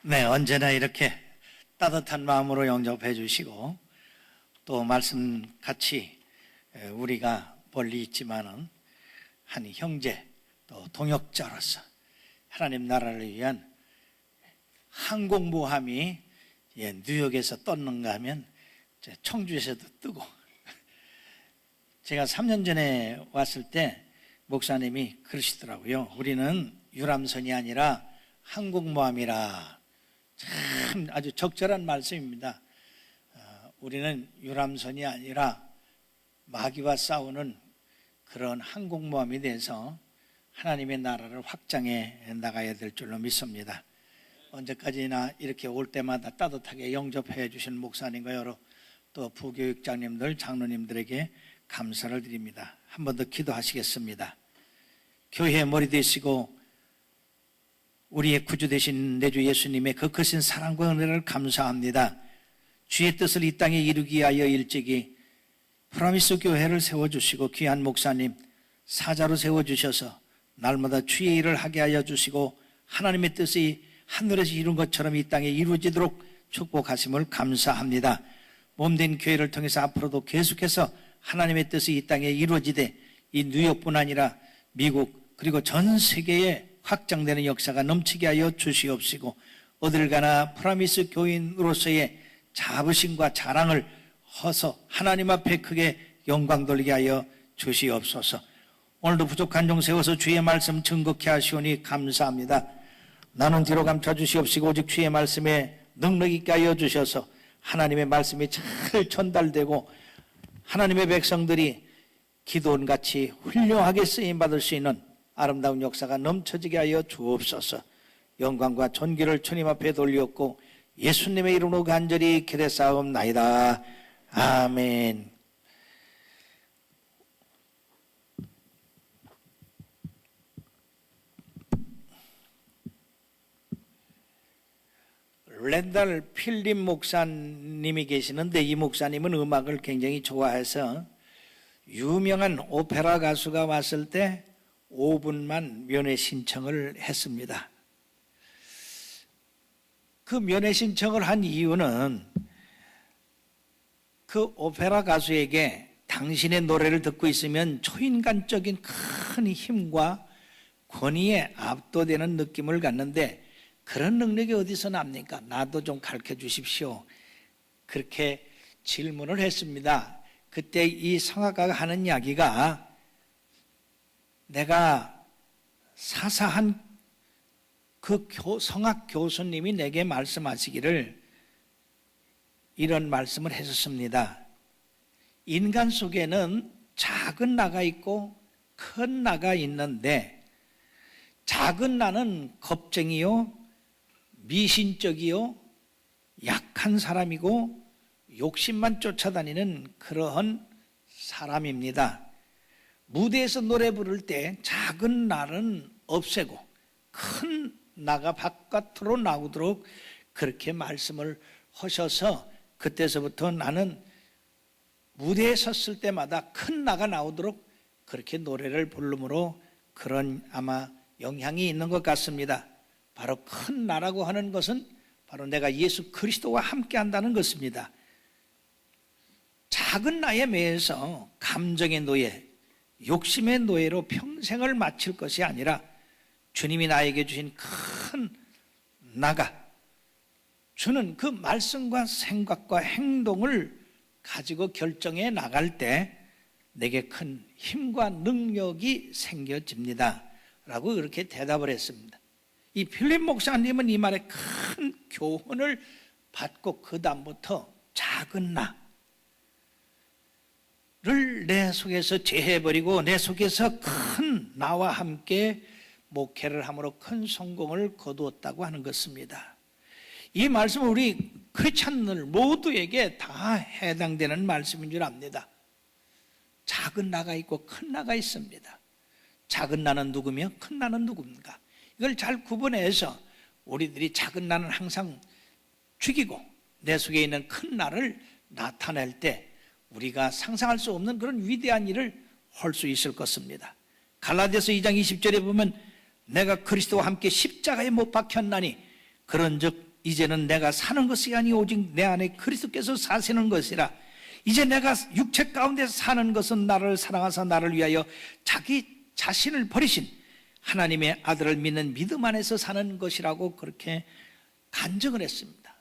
네, 언제나 이렇게 따뜻한 마음으로 영접해 주시고 또 말씀 같이 우리가 멀리 있지만은 한 형제 또 동역자로서 하나님 나라를 위한 항공모함이 뉴욕에서 떴는가 하면 청주에서도 뜨고 제가 3년 전에 왔을 때 목사님이 그러시더라고요. 우리는 유람선이 아니라 항공모함이라. 참 아주 적절한 말씀입니다. 우리는 유람선이 아니라 마귀와 싸우는 그런 항공모함이 돼서 하나님의 나라를 확장해 나가야 될 줄로 믿습니다. 언제까지나 이렇게 올 때마다 따뜻하게 영접해 주신 목사님과 여러 또 부교육장님들, 장로님들에게 감사를 드립니다. 한 번 더 기도하시겠습니다. 교회의 머리 되시고 우리의 구주 되신 내 주 예수님의 그 크신 사랑과 은혜를 감사합니다. 주의 뜻을 이 땅에 이루기 위하여 일찍이 프라미스 교회를 세워주시고 귀한 목사님 사자로 세워주셔서 날마다 주의 일을 하게 하여 주시고 하나님의 뜻이 하늘에서 이룬 것처럼 이 땅에 이루어지도록 축복하심을 감사합니다. 몸된 교회를 통해서 앞으로도 계속해서 하나님의 뜻이 이 땅에 이루어지되 이 뉴욕뿐 아니라 미국 그리고 전 세계에 확장되는 역사가 넘치게 하여 주시옵시고 어딜 가나 프라미스 교인으로서의 자부심과 자랑을 허서 하나님 앞에 크게 영광 돌리게 하여 주시옵소서. 오늘도 부족한 종 세워서 주의 말씀 증거케 하시오니 감사합니다. 나는 뒤로 감춰 주시옵시고 오직 주의 말씀에 능력 있게 하여 주셔서 하나님의 말씀이 잘 전달되고 하나님의 백성들이 기도원같이 훌륭하게 쓰임받을 수 있는 아름다운 역사가 넘쳐지게 하여 주옵소서. 영광과 존귀를 주님 앞에 돌리었고 예수님의 이름으로 간절히 기도사옵나이다. 아멘. 랜달 필립 목사님이 계시는데 이 목사님은 음악을 굉장히 좋아해서 유명한 오페라 가수가 왔을 때 5분만 면회 신청을 했습니다. 그 면회 신청을 한 이유는 그 오페라 가수에게 당신의 노래를 듣고 있으면 초인간적인 큰 힘과 권위에 압도되는 느낌을 갖는데 그런 능력이 어디서 납니까? 나도 좀 가르쳐 주십시오. 그렇게 질문을 했습니다. 그때 이 성악가가 하는 이야기가 내가 사사한 그 성악 교수님이 내게 말씀하시기를 이런 말씀을 했었습니다. 인간 속에는 작은 나가 있고 큰 나가 있는데 작은 나는 겁쟁이요, 미신적이요, 약한 사람이고 욕심만 쫓아다니는 그러한 사람입니다. 무대에서 노래 부를 때 작은 나는 없애고 큰 나가 바깥으로 나오도록 그렇게 말씀을 하셔서 그때서부터 나는 무대에 섰을 때마다 큰 나가 나오도록 그렇게 노래를 부르므로 그런 아마 영향이 있는 것 같습니다. 바로 큰 나라고 하는 것은 바로 내가 예수 그리스도와 함께 한다는 것입니다. 작은 나에 매여서 감정의 노예, 욕심의 노예로 평생을 마칠 것이 아니라 주님이 나에게 주신 큰 나가 주는 그 말씀과 생각과 행동을 가지고 결정해 나갈 때 내게 큰 힘과 능력이 생겨집니다 라고 그렇게 대답을 했습니다. 이 필립 목사님은 이 말에 큰 교훈을 받고 그 다음부터 작은 나를 내 속에서 제해버리고 내 속에서 큰 나와 함께 목회를 함으로 큰 성공을 거두었다고 하는 것입니다. 이 말씀은 우리 크리스찬들 모두에게 다 해당되는 말씀인 줄 압니다. 작은 나가 있고 큰 나가 있습니다. 작은 나는 누구며 큰 나는 누굽니까? 이걸 잘 구분해서 우리들이 작은 나는 항상 죽이고 내 속에 있는 큰 나를 나타낼 때 우리가 상상할 수 없는 그런 위대한 일을 할 수 있을 것입니다. 갈라디아서 2장 20절에 보면 내가 그리스도와 함께 십자가에 못 박혔나니 그런즉 이제는 내가 사는 것이 아니 오직 내 안에 그리스도께서 사시는 것이라. 이제 내가 육체 가운데 사는 것은 나를 사랑하사 나를 위하여 자기 자신을 버리신 하나님의 아들을 믿는 믿음 안에서 사는 것이라고 그렇게 간증을 했습니다.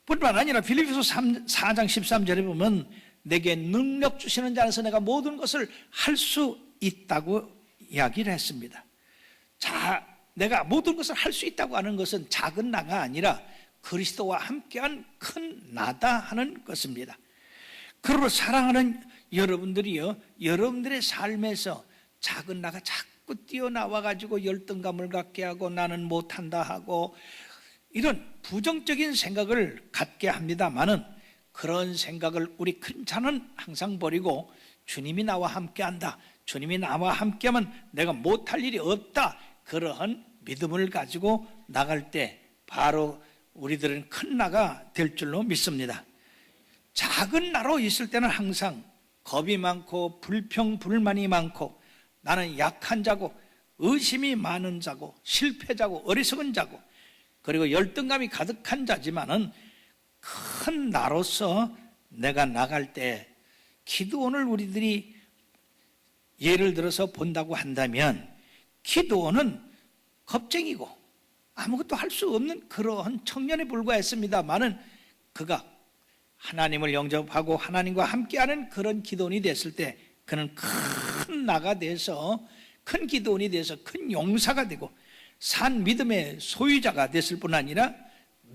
뿐만 아니라 빌립보서 4장 13절에 보면 내게 능력 주시는 자 안에서 내가 모든 것을 할 수 있다고 이야기를 했습니다. 자, 내가 모든 것을 할 수 있다고 하는 것은 작은 나가 아니라 그리스도와 함께한 큰 나다 하는 것입니다. 그러므로 사랑하는 여러분들이요, 여러분들의 삶에서 작은 나가 자꾸 뛰어나와가지고 열등감을 갖게 하고 나는 못한다 하고 이런 부정적인 생각을 갖게 합니다만은 그런 생각을 우리 큰 자는 항상 버리고 주님이 나와 함께한다, 주님이 나와 함께하면 내가 못할 일이 없다, 그러한 믿음을 가지고 나갈 때 바로 우리들은 큰 나가 될 줄로 믿습니다. 작은 나로 있을 때는 항상 겁이 많고 불평 불만이 많고 나는 약한 자고 의심이 많은 자고 실패자고 어리석은 자고 그리고 열등감이 가득한 자지만은 큰 나로서 내가 나갈 때 기드온을 우리들이 예를 들어서 본다고 한다면 기드온은 겁쟁이고 아무것도 할 수 없는 그러한 청년에 불과했습니다만은 그가 하나님을 영접하고 하나님과 함께하는 그런 기드온이 됐을 때 그는 큰 나가 돼서 큰 기드온이 돼서 큰 용사가 되고 산 믿음의 소유자가 됐을 뿐 아니라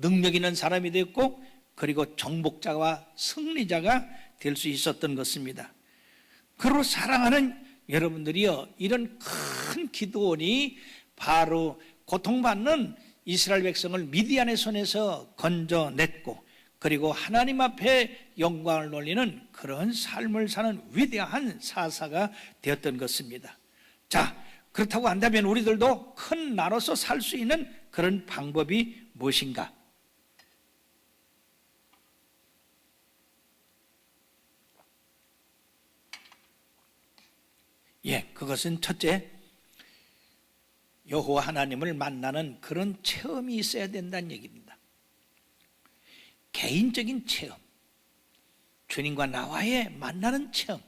능력 있는 사람이 됐고 그리고 정복자와 승리자가 될 수 있었던 것입니다. 그리고 사랑하는 여러분들이요, 이런 큰 기드온이 바로 고통받는 이스라엘 백성을 미디안의 손에서 건져냈고 그리고 하나님 앞에 영광을 돌리는 그런 삶을 사는 위대한 사사가 되었던 것입니다. 자, 그렇다고 한다면 우리들도 큰 나로서 살 수 있는 그런 방법이 무엇인가? 그것은 첫째, 여호와 하나님을 만나는 그런 체험이 있어야 된다는 얘기입니다. 개인적인 체험, 주님과 나와의 만나는 체험,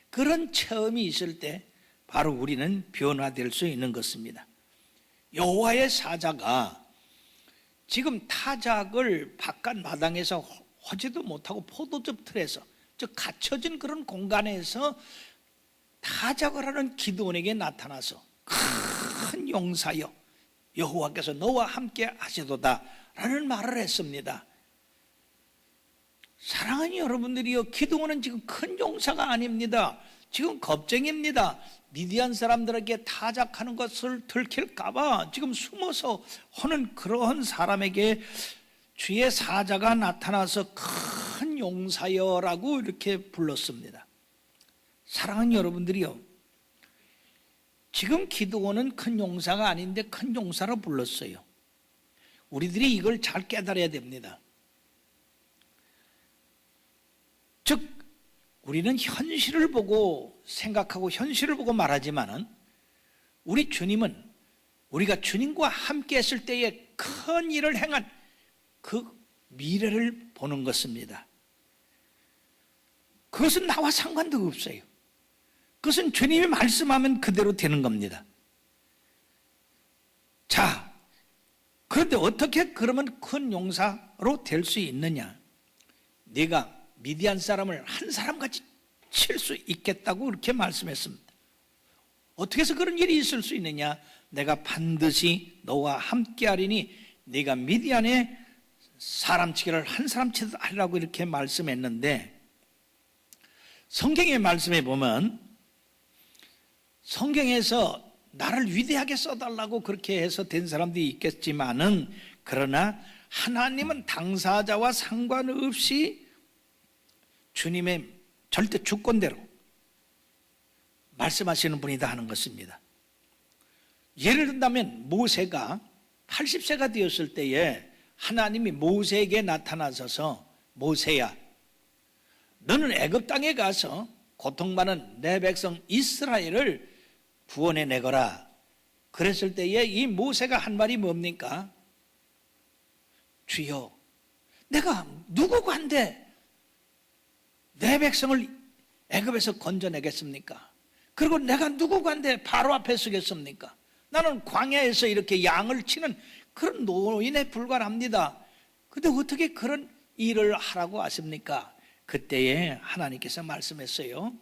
그런 체험이 있을 때 바로 우리는 변화될 수 있는 것입니다. 여호와의 사자가 지금 타작을 바깥 마당에서 허지도 못하고 포도즙 틀에서 즉 갇혀진 그런 공간에서 타작을 하는 기드온에게 나타나서 큰 용사여 여호와께서 너와 함께 하시도다 라는 말을 했습니다. 사랑하는 여러분들이요, 기드온은 지금 큰 용사가 아닙니다. 지금 겁쟁입니다. 미디안 사람들에게 타작하는 것을 들킬까봐 지금 숨어서 하는 그러한 사람에게 주의 사자가 나타나서 큰 용사여라고 이렇게 불렀습니다. 사랑하는 여러분들이요, 지금 기드온은 큰 용사가 아닌데 큰 용사로 불렀어요. 우리들이 이걸 잘 깨달아야 됩니다. 즉 우리는 현실을 보고 생각하고 현실을 보고 말하지만은 우리 주님은 우리가 주님과 함께 했을 때에 큰 일을 행한 그 미래를 보는 것입니다. 그것은 나와 상관도 없어요. 그것은 주님이 말씀하면 그대로 되는 겁니다. 자, 그런데 어떻게 그러면 큰 용사로 될 수 있느냐? 네가 미디안 사람을 한 사람같이 칠 수 있겠다고 그렇게 말씀했습니다. 어떻게 해서 그런 일이 있을 수 있느냐? 내가 반드시 너와 함께 하리니 네가 미디안의 사람 치기를 한 사람 치듯 하리라고 이렇게 말씀했는데, 성경의 말씀에 보면 성경에서 나를 위대하게 써달라고 그렇게 해서 된 사람들이 있겠지만은, 그러나 하나님은 당사자와 상관없이 주님의 절대 주권대로 말씀하시는 분이다 하는 것입니다. 예를 든다면 모세가 80세가 되었을 때에 하나님이 모세에게 나타나셔서 모세야, 너는 애굽 땅에 가서 고통받는 내 백성 이스라엘을 구원해 내거라. 그랬을 때에 이 모세가 한 말이 뭡니까? 주여, 내가 누구간데 내 백성을 애굽에서 건져내겠습니까? 그리고 내가 누구간데 바로 앞에 서겠습니까? 나는 광야에서 이렇게 양을 치는 그런 노인에 불과합니다. 근데 어떻게 그런 일을 하라고 하십니까? 그때에 하나님께서 말씀했어요.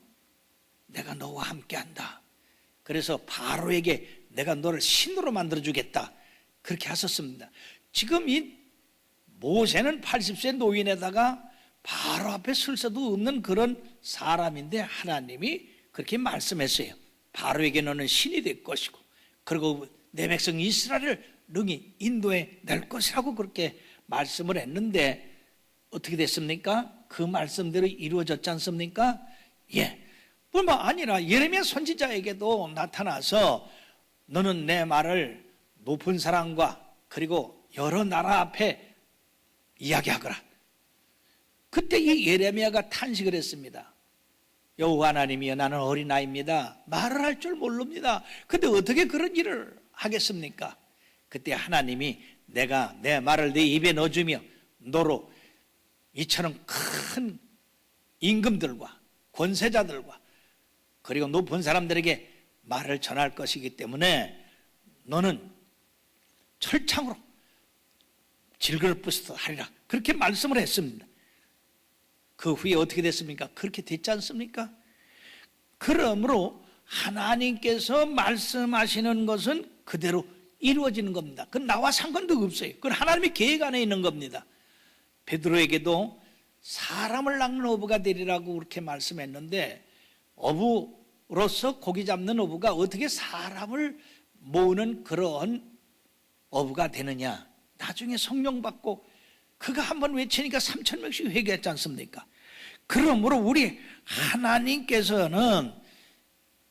내가 너와 함께한다. 그래서 바로에게 내가 너를 신으로 만들어주겠다. 그렇게 하셨습니다. 지금 이 모세는 80세 노인에다가 바로 앞에 설 수도 없는 그런 사람인데 하나님이 그렇게 말씀했어요. 바로에게 너는 신이 될 것이고, 그리고 내 백성 이스라엘을 능히 인도해 낼 것이라고 그렇게 말씀을 했는데 어떻게 됐습니까? 그 말씀대로 이루어졌지 않습니까? 예. 뿐만 아니라 예레미야 선지자에게도 나타나서 너는 내 말을 높은 사람과 그리고 여러 나라 앞에 이야기하거라. 그때 이 예레미야가 탄식을 했습니다. 여호와 하나님이여, 나는 어린아이입니다. 말을 할 줄 모릅니다. 근데 어떻게 그런 일을 하겠습니까? 그때 하나님이 내가 내 말을 네 입에 넣어주며 너로 이처럼 큰 임금들과 권세자들과 그리고 높은 사람들에게 말을 전할 것이기 때문에 너는 철창으로 질그릇부터 하리라. 그렇게 말씀을 했습니다. 그 후에 어떻게 됐습니까? 그렇게 됐지 않습니까? 그러므로 하나님께서 말씀하시는 것은 그대로 이루어지는 겁니다. 그건 나와 상관도 없어요. 그건 하나님의 계획 안에 있는 겁니다. 베드로에게도 사람을 낳는 어부가 되리라고 그렇게 말씀했는데, 어부로서 고기 잡는 어부가 어떻게 사람을 모으는 그런 어부가 되느냐? 나중에 성령 받고 그가 한번 외치니까 3,000명씩 회개했지 않습니까? 그러므로 우리 하나님께서는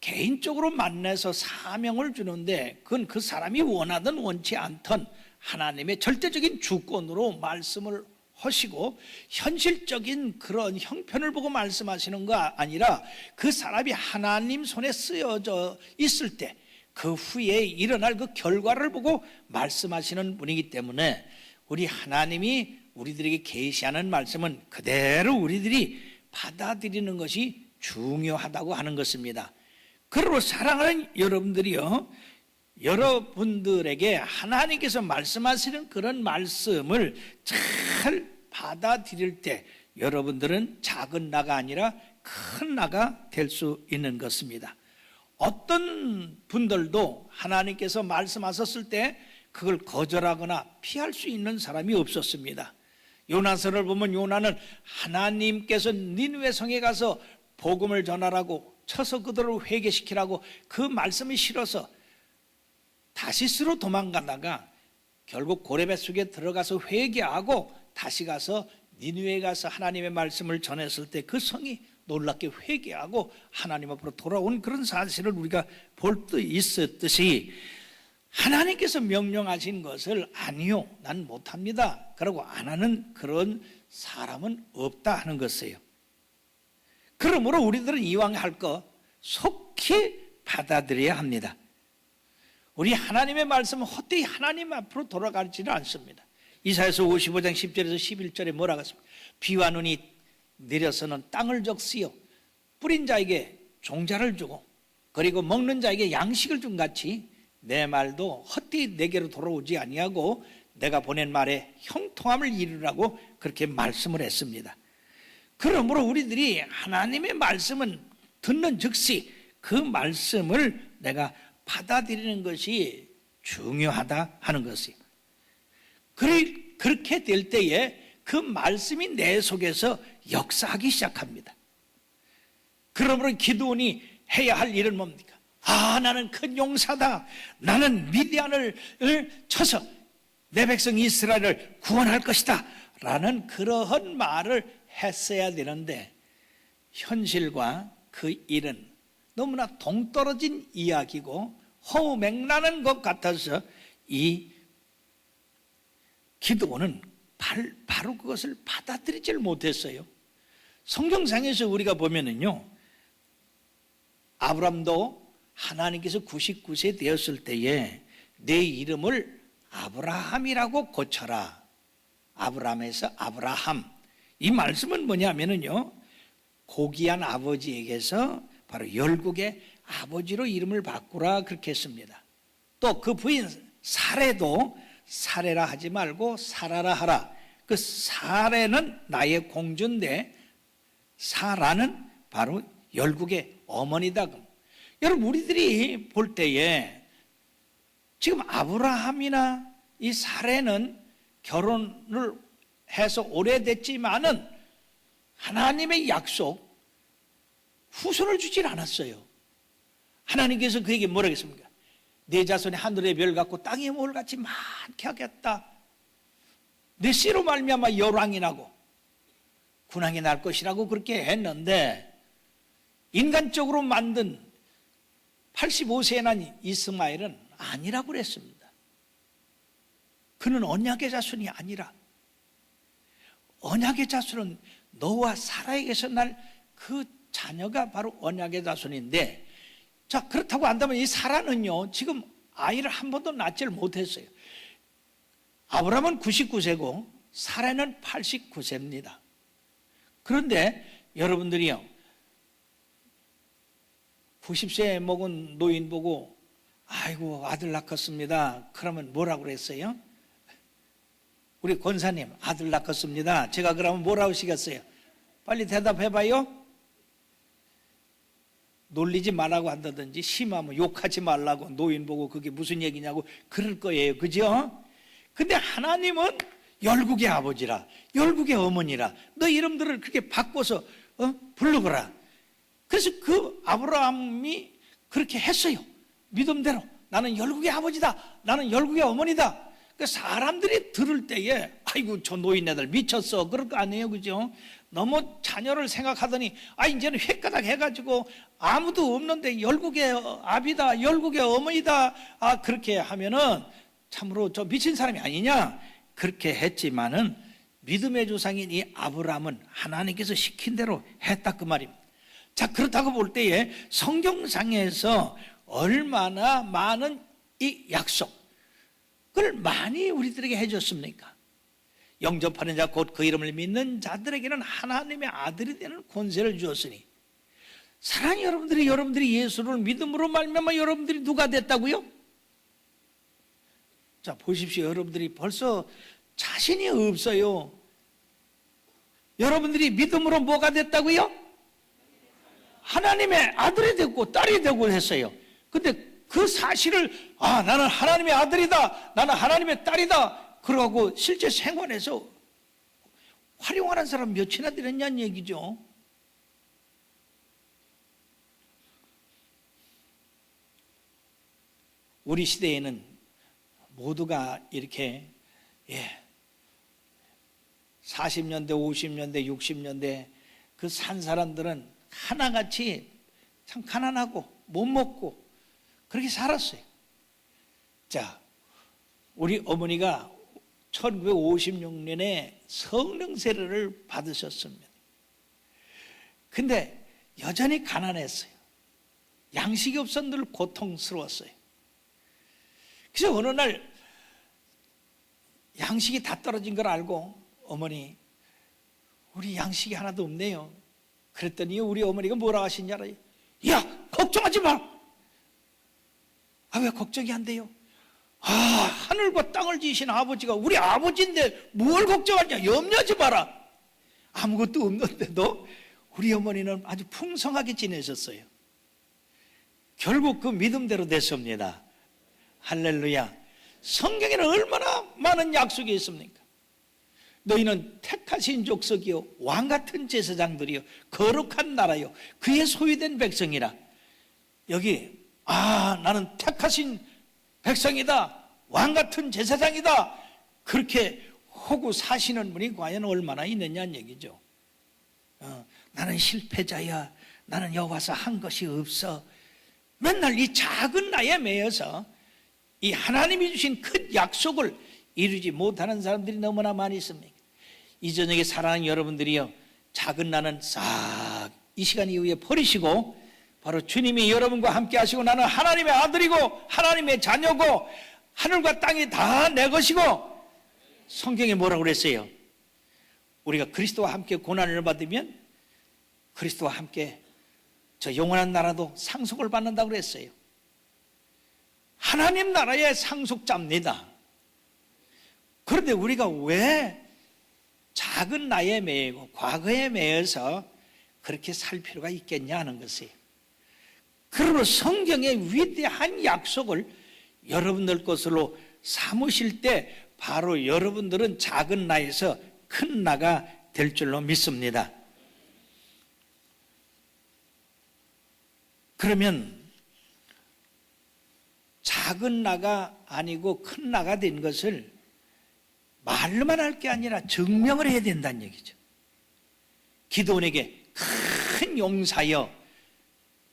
개인적으로 만나서 사명을 주는데 그건 그 사람이 원하든 원치 않든 하나님의 절대적인 주권으로 말씀을 하시고 현실적인 그런 형편을 보고 말씀하시는 거 아니라 그 사람이 하나님 손에 쓰여져 있을 때 그 후에 일어날 그 결과를 보고 말씀하시는 분이기 때문에 우리 하나님이 우리들에게 계시하는 말씀은 그대로 우리들이 받아들이는 것이 중요하다고 하는 것입니다. 그리고 사랑하는 여러분들이요, 여러분들에게 하나님께서 말씀하시는 그런 말씀을 잘 받아들일 때 여러분들은 작은 나가 아니라 큰 나가 될 수 있는 것입니다. 어떤 분들도 하나님께서 말씀하셨을 때 그걸 거절하거나 피할 수 있는 사람이 없었습니다. 요나서를 보면 요나는 하나님께서 니느웨 성에 가서 복음을 전하라고 쳐서 그들을 회개시키라고 그 말씀이 싫어서 다시스로 도망가다가 결국 고레벳 속에 들어가서 회개하고 다시 가서 니느웨에 가서 하나님의 말씀을 전했을 때 그 성이 놀랍게 회개하고 하나님 앞으로 돌아온 그런 사실을 우리가 볼 수 있었듯이 하나님께서 명령하신 것을 아니요, 난 못합니다, 그러고 안 하는 그런 사람은 없다 하는 것이에요. 그러므로 우리들은 이왕 할 거 속히 받아들여야 합니다. 우리 하나님의 말씀은 헛되이 하나님 앞으로 돌아가지는 않습니다. 이사야서 55장 10절에서 11절에 뭐라고 했습니까? 비와 눈이 내려서는 땅을 적시어 뿌린 자에게 종자를 주고 그리고 먹는 자에게 양식을 준 같이 내 말도 헛되이 내게로 돌아오지 아니하고 내가 보낸 말에 형통함을 이루라고 그렇게 말씀을 했습니다. 그러므로 우리들이 하나님의 말씀은 듣는 즉시 그 말씀을 내가 받아들이는 것이 중요하다 하는 것입니다. 그렇게 될 때에 그 말씀이 내 속에서 역사하기 시작합니다. 그러므로 기드온이 해야 할 일은 뭡니까? 나는 큰 용사다. 나는 미디안을 쳐서 내 백성 이스라엘을 구원할 것이다 라는 그러한 말을 했어야 되는데 현실과 그 일은 너무나 동떨어진 이야기고 허무맹랑한 것 같아서 이 기드온은 바로 그것을 받아들이질 못했어요. 성경상에서 우리가 보면은요, 아브람도 하나님께서 99세 되었을 때에 내 이름을 아브라함이라고 고쳐라. 아브라함에서 아브라함. 이 말씀은 뭐냐면요, 고귀한 아버지에게서 바로 열국의 아버지로 이름을 바꾸라 그렇게 했습니다. 또 그 부인 사레도 사레라 하지 말고 사라라 하라. 그 사레는 나의 공주인데 사라는 바로 열국의 어머니다. 여러분, 우리들이 볼 때에 지금 아브라함이나 이 사레는 결혼을 해서 오래됐지만은 하나님의 약속 후손을 주질 않았어요. 하나님께서 그에게 뭐라고 했습니까? 내 자손이 하늘의 별 같고 땅의 모을 같이 많게 하겠다. 내 씨로 말미암아 열왕이 나고 군왕이 날 것이라고 그렇게 했는데, 인간적으로 만든 85세에 난 이스마엘은 아니라고 그랬습니다. 그는 언약의 자손이 아니라, 언약의 자손은 너와 사라에게서 날 그 자녀가 바로 언약의 자손인데, 자, 그렇다고 한다면 이 사라는요, 지금 아이를 한 번도 낳지를 못했어요. 아브라함은 99세고 사라는 89세입니다. 그런데 여러분들이요, 90세 먹은 노인 보고 아이고 아들 낳았습니다 그러면 뭐라고 그랬어요? 우리 권사님 아들 낳았습니다. 제가 그러면 뭐라고 하시겠어요? 빨리 대답해봐요. 놀리지 말라고 한다든지, 심하면 욕하지 말라고, 노인 보고 그게 무슨 얘기냐고 그럴 거예요. 그죠? 근데 하나님은 열국의 아버지라, 열국의 어머니라, 너 이름들을 그렇게 바꿔서 부르거라. 그래서 그 아브라함이 그렇게 했어요. 믿음대로. 나는 열국의 아버지다, 나는 열국의 어머니다. 그 사람들이 들을 때에 아이고 저 노인네들 미쳤어 그럴 거 아니에요. 그죠? 너무 자녀를 생각하더니 이제는 획가닥 해가지고 아무도 없는데 열국의 아비다, 열국의 어머니다, 그렇게 하면은 참으로 저 미친 사람이 아니냐 그렇게 했지만은, 믿음의 조상인 이 아브라함은 하나님께서 시킨 대로 했다 그 말입니다. 자, 그렇다고 볼 때에 성경상에서 얼마나 많은 이 약속을 많이 우리들에게 해줬습니까? 영접하는 자 곧 그 이름을 믿는 자들에게는 하나님의 아들이 되는 권세를 주었으니, 사랑하는 여러분들이 예수를 믿음으로 말미암아 여러분들이 누가 됐다고요? 자, 보십시오. 여러분들이 벌써 자신이 없어요. 여러분들이 믿음으로 뭐가 됐다고요? 하나님의 아들이 됐고 딸이 되고 했어요. 근데 그 사실을 나는 하나님의 아들이다, 나는 하나님의 딸이다 그러고 실제 생활에서 활용하는 사람 몇이나 되느냐는 얘기죠. 우리 시대에는 모두가 이렇게 40년대, 50년대, 60년대 그 산 사람들은 하나같이 참 가난하고 못 먹고 그렇게 살았어요. 자, 우리 어머니가 1956년에 성령 세례를 받으셨습니다. 근데 여전히 가난했어요. 양식이 없어 늘 고통스러웠어요. 그래서 어느 날 양식이 다 떨어진 걸 알고 어머니, 우리 양식이 하나도 없네요. 그랬더니 우리 어머니가 뭐라 하시냐, 야, 걱정하지 마. 왜 걱정이 안 돼요? 하늘과 땅을 지으신 아버지가 우리 아버지인데 뭘 걱정하냐, 염려하지 마라. 아무것도 없는데도 우리 어머니는 아주 풍성하게 지내셨어요. 결국 그 믿음대로 됐습니다. 할렐루야. 성경에는 얼마나 많은 약속이 있습니까? 너희는 택하신 족속이요 왕같은 제사장들이요 거룩한 나라요 그의 소유된 백성이라. 여기 나는 택하신 백성이다, 왕같은 제사장이다 그렇게 하고 사시는 분이 과연 얼마나 있느냐는 얘기죠. 나는 실패자야, 나는 여호와서 한 것이 없어, 맨날 이 작은 나에 매여서 이 하나님이 주신 큰 약속을 이루지 못하는 사람들이 너무나 많이 있습니다. 이 저녁에 사랑하는 여러분들이요, 작은 나는 싹 이 시간 이후에 버리시고 바로 주님이 여러분과 함께 하시고, 나는 하나님의 아들이고 하나님의 자녀고 하늘과 땅이 다 내 것이고 성경에 뭐라고 그랬어요? 우리가 그리스도와 함께 고난을 받으면 그리스도와 함께 저 영원한 나라도 상속을 받는다고 그랬어요. 하나님 나라의 상속자입니다. 그런데 우리가 왜 작은 나이에 매이고 과거에 매여서 그렇게 살 필요가 있겠냐 하는 것이에요. 그러므로 성경의 위대한 약속을 여러분들 것으로 삼으실 때 바로 여러분들은 작은 나에서 큰 나가 될 줄로 믿습니다. 그러면 작은 나가 아니고 큰 나가 된 것을 말로만 할 게 아니라 증명을 해야 된다는 얘기죠. 기드온에게 큰 용사여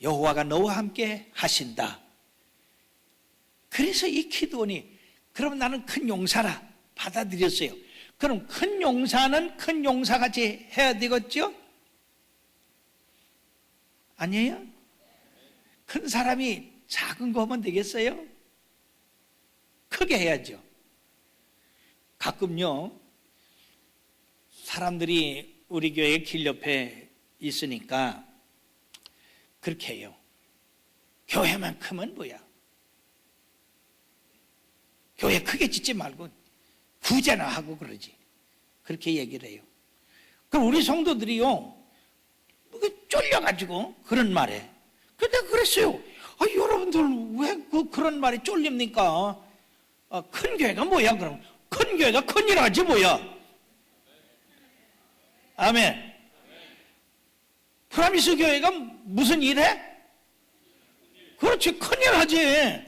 여호와가 너와 함께 하신다. 그래서 이 기드온이 그럼 나는 큰 용사라 받아들였어요. 그럼 큰 용사는 큰 용사같이 해야 되겠죠? 아니에요? 큰 사람이 작은 거 하면 되겠어요? 크게 해야죠. 가끔요, 사람들이 우리 교회 길 옆에 있으니까 그렇게 해요. 교회만큼은 뭐야? 교회 크게 짓지 말고 부자나 하고 그러지. 그렇게 얘기를 해요. 그럼 우리 성도들이요, 쫄려가지고 그런 말에. 근데 그랬어요. 여러분들 왜 그런 말에 쫄립니까? 큰 교회가 뭐야, 그럼? 큰 교회가 큰일 하지, 뭐야? 아멘. 프라미스 교회가 무슨 일 해? 그렇지, 큰일 하지.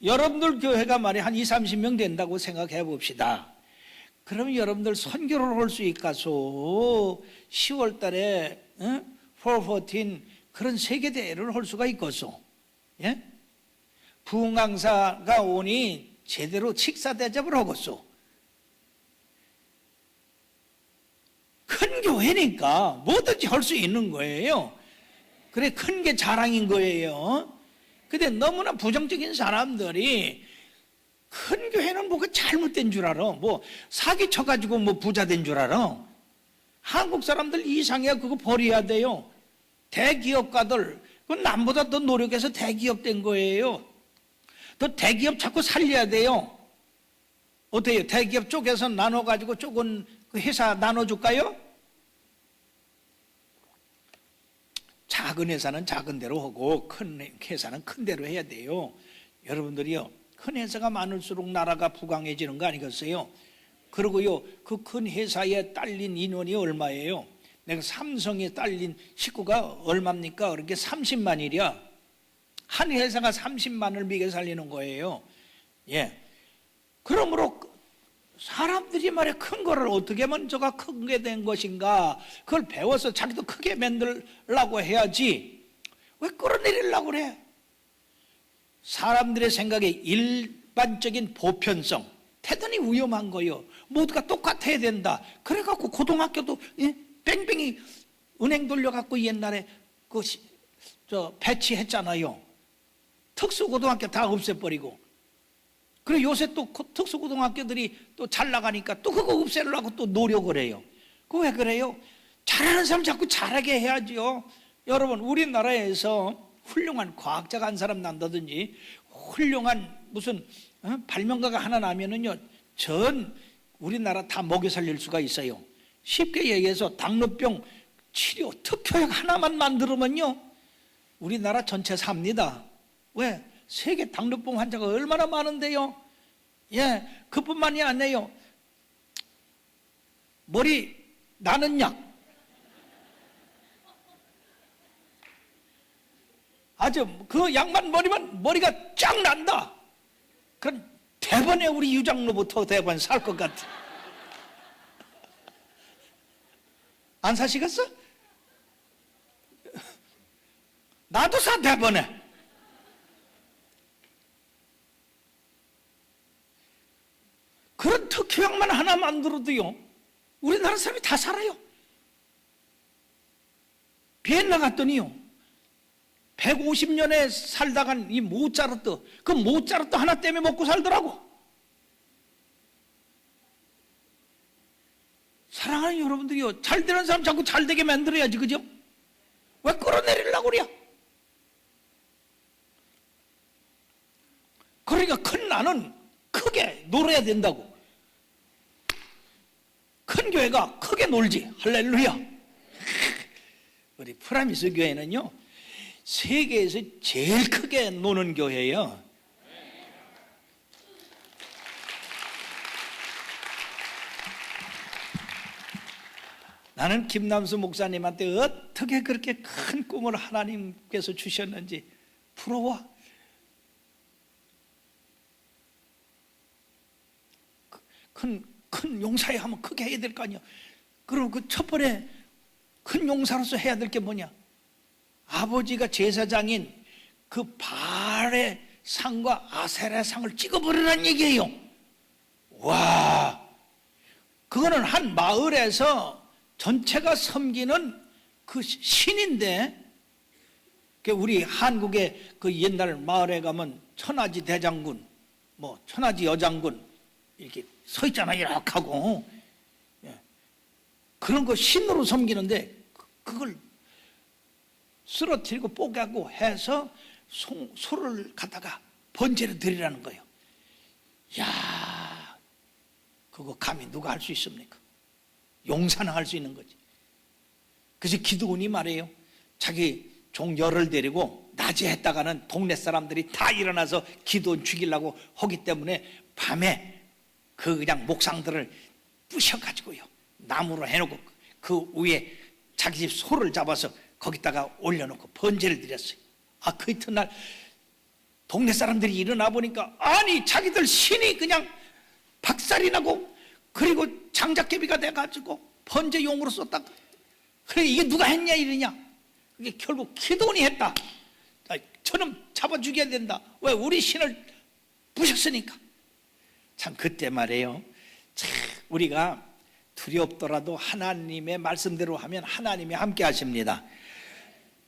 여러분들 교회가 말이야 한 20, 30명 된다고 생각해 봅시다. 그러면 여러분들 선교를 할 수 있겠소. 10월 달에 414 그런 세계대회를 할 수가 있겠소. 예? 부흥 강사가 오니 제대로 식사 대접을 하겠소. 큰 교회니까 뭐든지 할 수 있는 거예요. 그래, 큰 게 자랑인 거예요. 근데 너무나 부정적인 사람들이 큰 교회는 뭐가 잘못된 줄 알아. 뭐 사기 쳐가지고 뭐 부자 된 줄 알아. 한국 사람들 이상해야 그거 버려야 돼요. 대기업가들, 그건 남보다 더 노력해서 대기업 된 거예요. 더 대기업 자꾸 살려야 돼요. 어때요? 대기업 쪽에서 나눠가지고 조금 그 회사 나눠줄까요? 작은 회사는 작은 대로 하고 큰 회사는 큰 대로 해야 돼요. 여러분들이요, 큰 회사가 많을수록 나라가 부강해지는 거 아니겠어요? 그리고요, 그 큰 회사에 딸린 인원이 얼마예요? 내가 삼성에 딸린 식구가 얼마입니까? 그렇게 30만이랴. 한 회사가 30만을 먹여 살리는 거예요. 예. 그러므로 사람들이 말이야 큰 거를 어떻게 하면 저가 크게 된 것인가, 그걸 배워서 자기도 크게 만들려고 해야지 왜 끌어내리려고 그래? 사람들의 생각에 일반적인 보편성, 대단히 위험한 거예요. 모두가 똑같아야 된다. 그래갖고 고등학교도 뺑뺑이 은행 돌려갖고 옛날에 배치했잖아요. 특수고등학교 다 없애버리고. 그리고 요새 또 특수고등학교들이 또 잘 나가니까 또 그거 없애려고 또 노력을 해요. 그거 왜 그래요? 잘하는 사람 자꾸 잘하게 해야죠. 여러분, 우리나라에서 훌륭한 과학자가 한 사람 난다든지 훌륭한 무슨 발명가가 하나 나면은요, 전 우리나라 다 먹여 살릴 수가 있어요. 쉽게 얘기해서 당뇨병 치료 특효약 하나만 만들면요, 우리나라 전체 삽니다. 왜? 세계 당뇨병 환자가 얼마나 많은데요. 예, 그뿐만이 아니에요. 머리 나는 약, 아주 그 약만 머리만 머리가 쫙 난다. 그럼 대번에 우리 유장로부터 대번 살 것 같아. 안 사시겠어? 나도 사, 대번에. 그런 특효약만 하나 만들어도요, 우리나라 사람이 다 살아요. 비엔나 갔더니요, 150년에 살다간 이 모차르트, 그 모차르트 하나 때문에 먹고 살더라고. 사랑하는 여러분들이요, 잘 되는 사람 자꾸 잘 되게 만들어야지, 그죠? 왜 끌어내리려고 그래요? 그러니까 큰 나는 크게 놀아야 된다고. 큰 교회가 크게 놀지. 할렐루야. 우리 프라미스 교회는요, 세계에서 제일 크게 노는 교회예요. 나는 김남수 목사님한테 어떻게 그렇게 큰 꿈을 하나님께서 주셨는지 부러워. 큰 용사에 하면 크게 해야 될 거 아니야. 그럼 그 첫 번에 큰 용사로서 해야 될 게 뭐냐? 아버지가 제사장인 그 바알의 상과 아세라의 상을 찍어버리라는 얘기예요. 와, 그거는 한 마을에서 전체가 섬기는 그 신인데, 우리 한국의 그 옛날 마을에 가면 천하지 대장군, 뭐 천하지 여장군 이렇게 서 있잖아, 이렇게 하고. 그런 거 신으로 섬기는데 그걸 쓰러뜨리고 뽀개고 해서 소를 갖다가 번제를 드리라는 거예요. 야, 그거 감히 누가 할 수 있습니까? 용사는 할 수 있는 거지. 그래서 기드온이 말해요. 자기 종 열을 데리고 낮에 했다가는 동네 사람들이 다 일어나서 기드온 죽이려고 하기 때문에 밤에 그 그냥 목상들을 부셔가지고요, 나무로 해놓고 그 위에 자기 집 소를 잡아서 거기다가 올려놓고 번제를 드렸어요. 그 이튿날 동네 사람들이 일어나 보니까, 아니 자기들 신이 그냥 박살이 나고, 그리고 장작개비가 돼가지고 번제용으로 썼다. 그래, 이게 누가 했냐 이러냐. 그게 결국 기드온이 했다. 저놈 잡아 죽여야 된다. 왜? 우리 신을 부셨으니까. 참, 그때 말이에요, 참 우리가 두렵더라도 하나님의 말씀대로 하면 하나님이 함께 하십니다.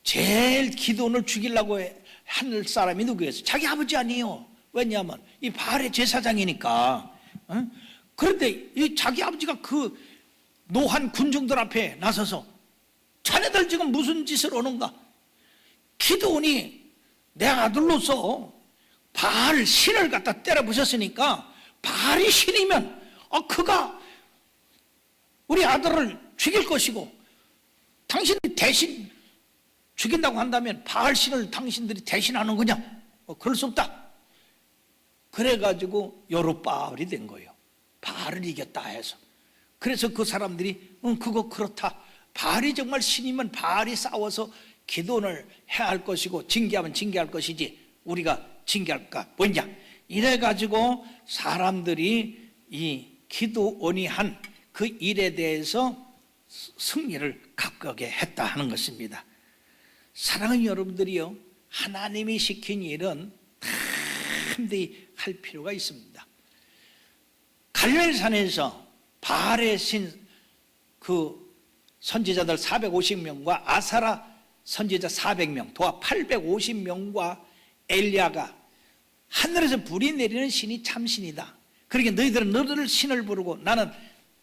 제일 기드온을 죽이려고 한 사람이 누구였어요? 자기 아버지 아니에요. 왜냐하면 이 바알의 제사장이니까. 그런데 이 자기 아버지가 그 노한 군중들 앞에 나서서, 자네들 지금 무슨 짓을 하는가? 기드온이 내 아들로서 바알 신을 갖다 때려 부셨으니까, 바알이 신이면 그가 우리 아들을 죽일 것이고, 당신들이 대신 죽인다고 한다면 바알 신을 당신들이 대신하는 거냐? 그럴 수 없다. 그래가지고 여룻바알이 된 거예요. 바알을 이겼다 해서. 그래서 그 사람들이 그거 그렇다, 바알이 정말 신이면 바알이 싸워서 기드온을 해야 할 것이고 징계하면 징계할 것이지 우리가 징계할까 뭐냐, 이래가지고 사람들이 이 기드온이 한 그 일에 대해서 승리를 가까게 했다 하는 것입니다. 사랑하는 여러분들이요, 하나님이 시킨 일은 담대히 할 필요가 있습니다. 갈멜산에서 바알의 신 그 선지자들 450명과 아사라 선지자 400명, 도합 850명과 엘리야가 하늘에서 불이 내리는 신이 참신이다. 그러니까 너희들은 너희들 신을 부르고 나는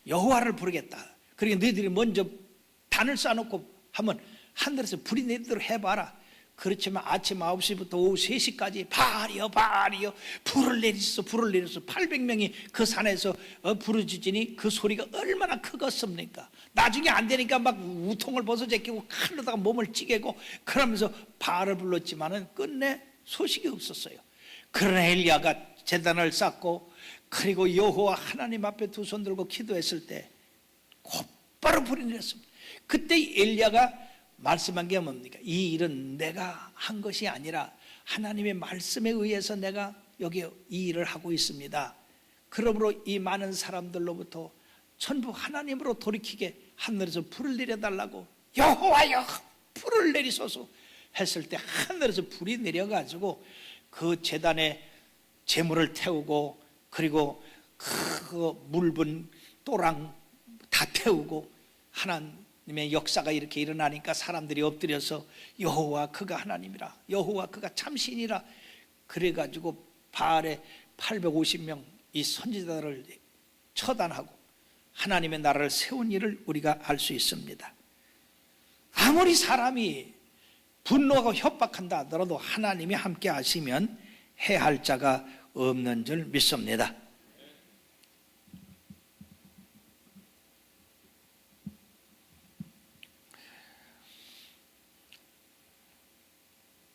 여호와를 부르겠다. 그러니까 너희들이 먼저 단을 쌓아놓고 하면 하늘에서 불이 내리도록 해봐라. 그렇지만 아침 9시부터 오후 3시까지 바알이여 바알이여 불을 내리소 800명이 그 산에서 부르짖으니 그 소리가 얼마나 크겠습니까? 나중에 안 되니까 막 우통을 벗어제끼고 칼로다가 몸을 찌개고 그러면서 바알을 불렀지만은 끝내 소식이 없었어요. 그러나 엘리야가 제단을 쌓고 그리고 여호와 하나님 앞에 두 손 들고 기도했을 때 곧바로 불이 내렸습니다. 그때 엘리야가 말씀한 게 뭡니까? 이 일은 내가 한 것이 아니라 하나님의 말씀에 의해서 내가 여기 이 일을 하고 있습니다. 그러므로 이 많은 사람들로부터 전부 하나님으로 돌이키게 하늘에서 불을 내려달라고, 여호와여 불을 내리소서 했을 때 하늘에서 불이 내려가지고 그 제단에 제물을 태우고, 그리고 그 물분 또랑 다 태우고, 하나님의 역사가 이렇게 일어나니까 사람들이 엎드려서 여호와 그가 하나님이라, 여호와 그가 참신이라, 그래가지고 바알의 850명 이 선지자들을 처단하고 하나님의 나라를 세운 일을 우리가 알 수 있습니다. 아무리 사람이 분노하고 협박한다 하더라도 하나님이 함께 하시면 해할 자가 없는 줄 믿습니다.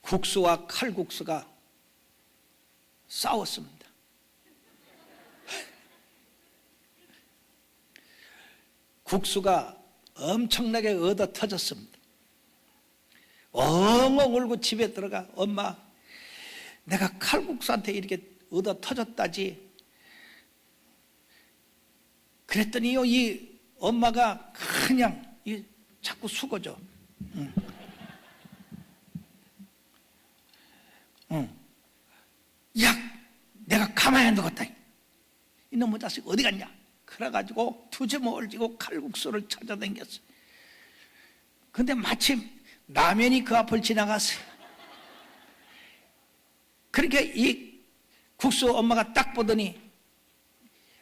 국수와 칼국수가 싸웠습니다. 국수가 엄청나게 얻어 터졌습니다. 엉엉 울고 집에 들어가, 엄마, 내가 칼국수한테 이렇게 얻어 터졌다지. 그랬더니요, 이 엄마가 그냥 자꾸 숙어줘. 야, 내가 가만히 안 두겠다. 이놈의 자식 어디 갔냐? 그래가지고 투지모를 지고 칼국수를 찾아다녔어요. 근데 마침 라면이 그 앞을 지나갔어요. 그러니까 이 국수 엄마가 딱 보더니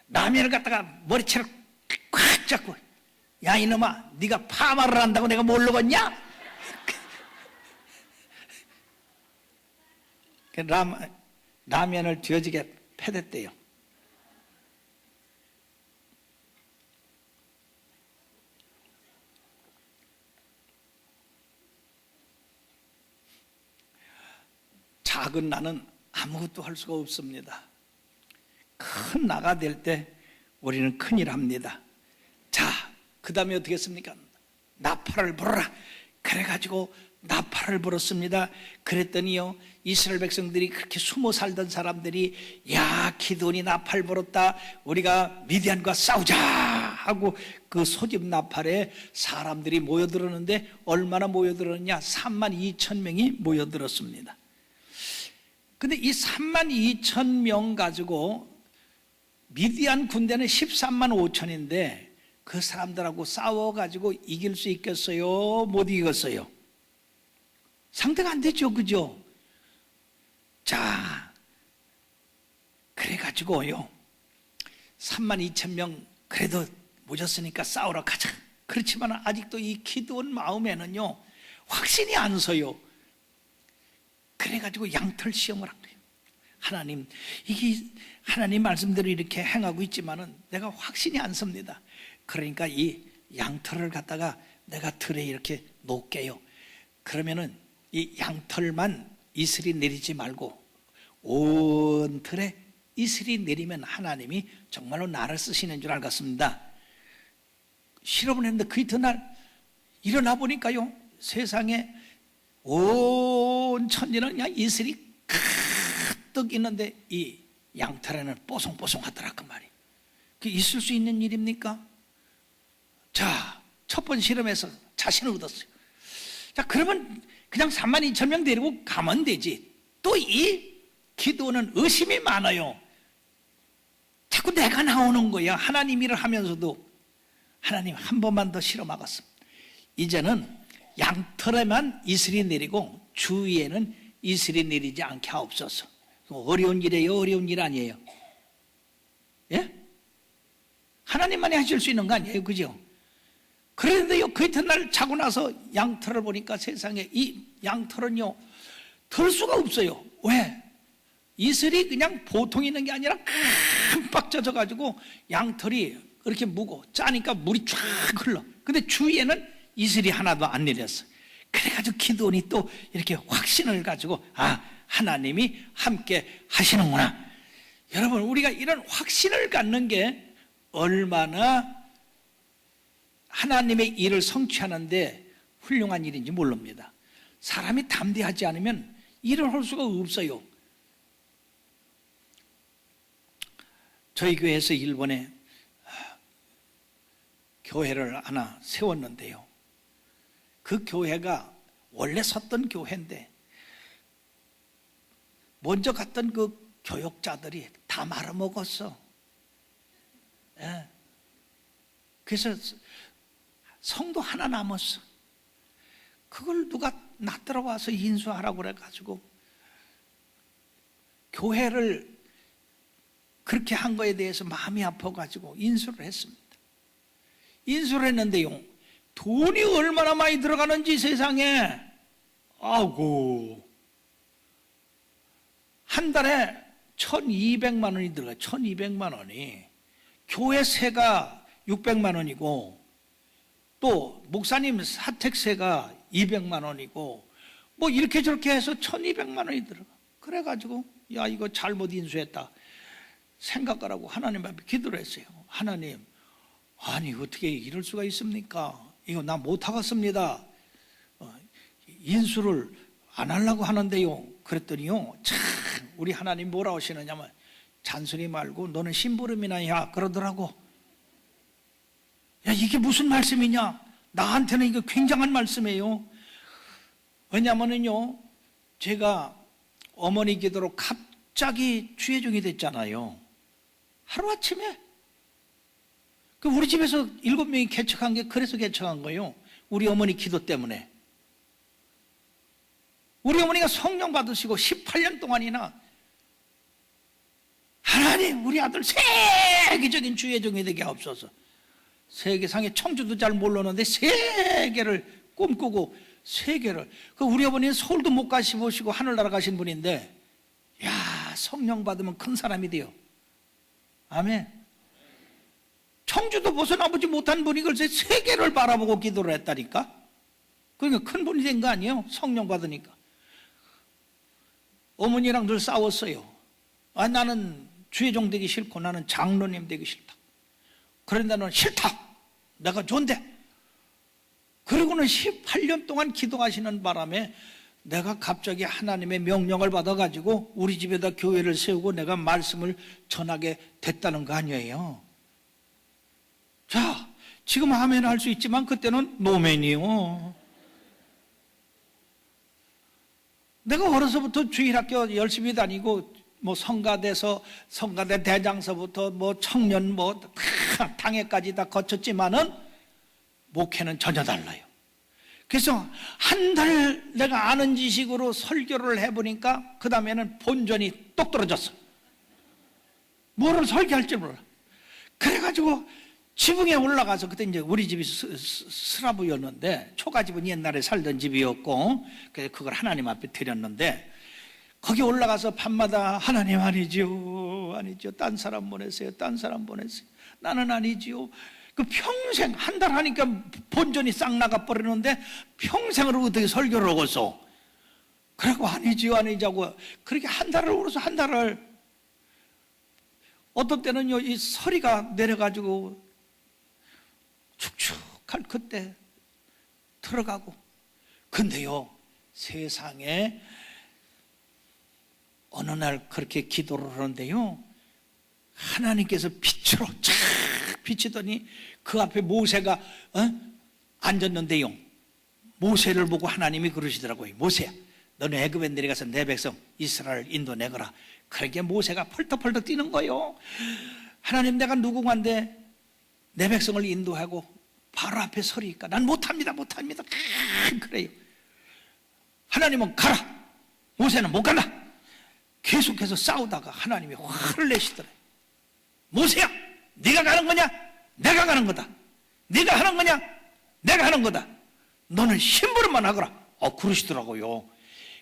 라면을 갖다가 머리채를 꽉 잡고, 야 이놈아, 네가 파마를 한다고 내가 모르겠냐? 라면을 뒤어지게 패댔대요. 작은 나는 아무것도 할 수가 없습니다. 큰 나가 될 때 우리는 큰일 합니다. 자, 그 다음에 어떻게 했습니까? 나팔을 불어라. 그래가지고 나팔을 불었습니다. 그랬더니요, 이스라엘 백성들이 그렇게 숨어 살던 사람들이, 야, 기드온이 나팔 불었다, 우리가 미디안과 싸우자 하고 그 소집 나팔에 사람들이 모여들었는데 얼마나 모여들었냐? 32,000명이 모여들었습니다. 근데 이 32,000명 가지고 미디안 군대는 13만 5천인데 그 사람들하고 싸워가지고 이길 수 있겠어요? 못 이겼어요? 상대가 안 되죠, 그죠? 자, 그래가지고요, 32,000명 그래도 모였으니까 싸우러 가자. 그렇지만 아직도 이 기드온 마음에는요, 확신이 안 서요. 그래가지고 양털 시험을 한 거예요. 하나님, 이게 하나님 말씀대로 이렇게 행하고 있지만은 내가 확신이 안 섭니다. 그러니까 이 양털을 갖다가 내가 틀에 이렇게 놓을게요. 그러면은 이 양털만 이슬이 내리지 말고 온 틀에 이슬이 내리면 하나님이 정말로 나를 쓰시는 줄 알겠습니다. 실험을 했는데 그 이튿날 일어나 보니까요, 세상에 온 천지는 그냥 이슬이 가득 있는데 이 양털에는 뽀송뽀송하더라 그 말이에요. 그게 있을 수 있는 일입니까? 자, 첫 번째 실험에서 자신을 얻었어요. 자, 그러면 그냥 32,000명 데리고 가면 되지. 또 이 기도는 의심이 많아요. 자꾸 내가 나오는 거야. 하나님 일을 하면서도. 하나님 한 번만 더 실험하겠습니다. 이제는 양털에만 이슬이 내리고 주위에는 이슬이 내리지 않게 하옵소서. 어려운 일이에요? 어려운 일 아니에요? 예? 하나님만이 하실 수 있는 거 아니에요? 그죠? 그런데요, 그 이튿날 자고 나서 양털을 보니까 세상에 이 양털은요, 털 수가 없어요. 왜? 이슬이 그냥 보통 있는 게 아니라 깜빡 젖어가지고 양털이 그렇게 무고 짜니까 물이 쫙 흘러. 근데 주위에는 이슬이 하나도 안 내렸어. 그래가지고 기드온이 또 이렇게 확신을 가지고, 아, 하나님이 함께 하시는구나. 여러분, 우리가 이런 확신을 갖는 게 얼마나 하나님의 일을 성취하는데 훌륭한 일인지 모릅니다. 사람이 담대하지 않으면 일을 할 수가 없어요. 저희 교회에서 일본에 교회를 하나 세웠는데요, 그 교회가 원래 섰던 교회인데 먼저 갔던 그 교역자들이 다 말아먹었어. 예. 그래서 성도 하나 남았어. 그걸 누가 나 따라와서 인수하라고 그래가지고 교회를 그렇게 한 거에 대해서 마음이 아파가지고 인수를 했습니다. 인수를 했는데요, 돈이 얼마나 많이 들어가는지 세상에, 아이고, 한 달에 1200만 원이 들어가요. 1200만 원이. 교회 세가 600만 원이고, 또 목사님 사택세가 200만 원이고, 뭐 이렇게 저렇게 해서 1200만 원이 들어가. 그래가지고 야, 이거 잘못 인수했다 생각하라고 하나님 앞에 기도를 했어요. 하나님, 아니 어떻게 이럴 수가 있습니까? 이거 나 못하겠습니다. 인수를 안 하려고 하는데요. 그랬더니요, 참 우리 하나님 뭐라 하시느냐면, 잔소리 말고 너는 심부름이나 해 그러더라고. 야, 이게 무슨 말씀이냐? 나한테는 이거 굉장한 말씀이에요. 왜냐면은요, 제가 어머니 기도로 갑자기 주의종이 됐잖아요. 하루아침에. 우리 집에서 7명이 개척한 게 그래서 개척한 거예요. 우리 어머니 기도 때문에. 우리 어머니가 성령 받으시고 18년 동안이나 하나님 우리 아들 세계적인 주의종이 되게 하옵소서. 세계상의 청주도 잘 모르는데 세계를 꿈꾸고 세계를, 우리 어머니는 서울도 못 가시보시고 하늘나라 가신 분인데, 야, 성령 받으면 큰 사람이 돼요. 아멘. 청주도 벗어나보지 못한 분이 글쎄 세계를 바라보고 기도를 했다니까. 그러니까 큰 분이 된 거 아니에요? 성령 받으니까. 어머니랑 늘 싸웠어요. 아, 나는 주의종 되기 싫고 나는 장로님 되기 싫다. 그런데 너는 싫다. 내가 좋은데. 그러고는 18년 동안 기도하시는 바람에 내가 갑자기 하나님의 명령을 받아가지고 우리 집에다 교회를 세우고 내가 말씀을 전하게 됐다는 거 아니에요. 자, 지금 아멘 할 수 있지만 그때는 노멘이요. 내가 어려서부터 주일학교 열심히 다니고 뭐 성가대 대장서부터 뭐 청년 뭐 당회까지 다 거쳤지만은 목회는 전혀 달라요. 그래서 한 달 내가 아는 지식으로 설교를 해보니까 그 다음에는 본전이 똑 떨어졌어. 뭐를 설교할 줄 몰라. 그래가지고 지붕에 올라가서, 그때 이제 우리 집이 스라브였는데 초가집은 옛날에 살던 집이었고, 그래서 그걸 하나님 앞에 드렸는데, 거기 올라가서 밤마다 하나님 아니죠, 딴 사람 보내세요, 딴 사람 보내세요, 나는 아니지요. 그 평생 한 달 하니까 본전이 싹 나가 버리는데 평생을 어떻게 설교를 하겠어? 그래고 아니지요 아니자고 그렇게 한 달을 울어서 한 달을, 어떤 때는요 이 서리가 내려가지고 축축한 그때 들어가고. 근데요 세상에 어느 날 그렇게 기도를 하는데요, 하나님께서 빛으로 쫙 비치더니 그 앞에 모세가 앉았는데요, 모세를 보고 하나님이 그러시더라고요. 모세야, 너는 애굽에 내려가서 내 백성 이스라엘 인도내거라. 그러니까 모세가 펄떡펄떡 뛰는 거예요. 하나님, 내가 누구간데 내 백성을 인도하고 바로 앞에 서리니까 난 못합니다. 그래요. 하나님은 가라, 모세는 못 간다. 계속해서 싸우다가 하나님이 화를 내시더래. 모세야, 네가 가는 거냐? 내가 가는 거다. 네가 하는 거냐? 내가 하는 거다. 너는 심부름만 하거라. 그러시더라고요.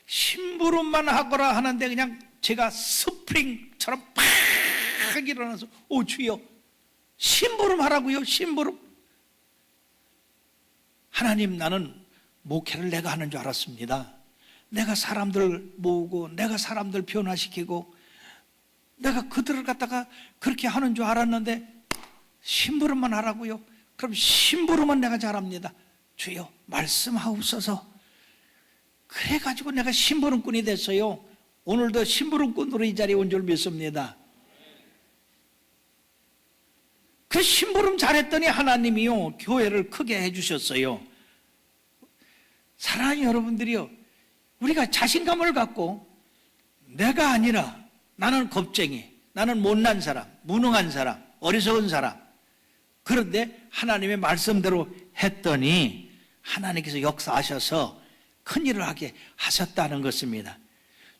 심부름만 하거라 하는데 그냥 제가 스프링처럼 팍 일어나서 주여, 심부름 하라고요. 심부름. 하나님, 나는 목회를 내가 하는 줄 알았습니다. 내가 사람들 모으고 내가 사람들 변화시키고 내가 그들을 갖다가 그렇게 하는 줄 알았는데 심부름만 하라고요? 그럼 심부름은 내가 잘합니다. 주여 말씀하옵소서. 그래가지고 내가 심부름꾼이 됐어요. 오늘도 심부름꾼으로 이 자리에 온 줄 믿습니다. 그 심부름 잘했더니 하나님이요 교회를 크게 해주셨어요. 사랑하는 여러분들이요, 우리가 자신감을 갖고 내가 아니라 나는 겁쟁이, 나는 못난 사람, 무능한 사람, 어리석은 사람, 그런데 하나님의 말씀대로 했더니 하나님께서 역사하셔서 큰일을 하게 하셨다는 것입니다.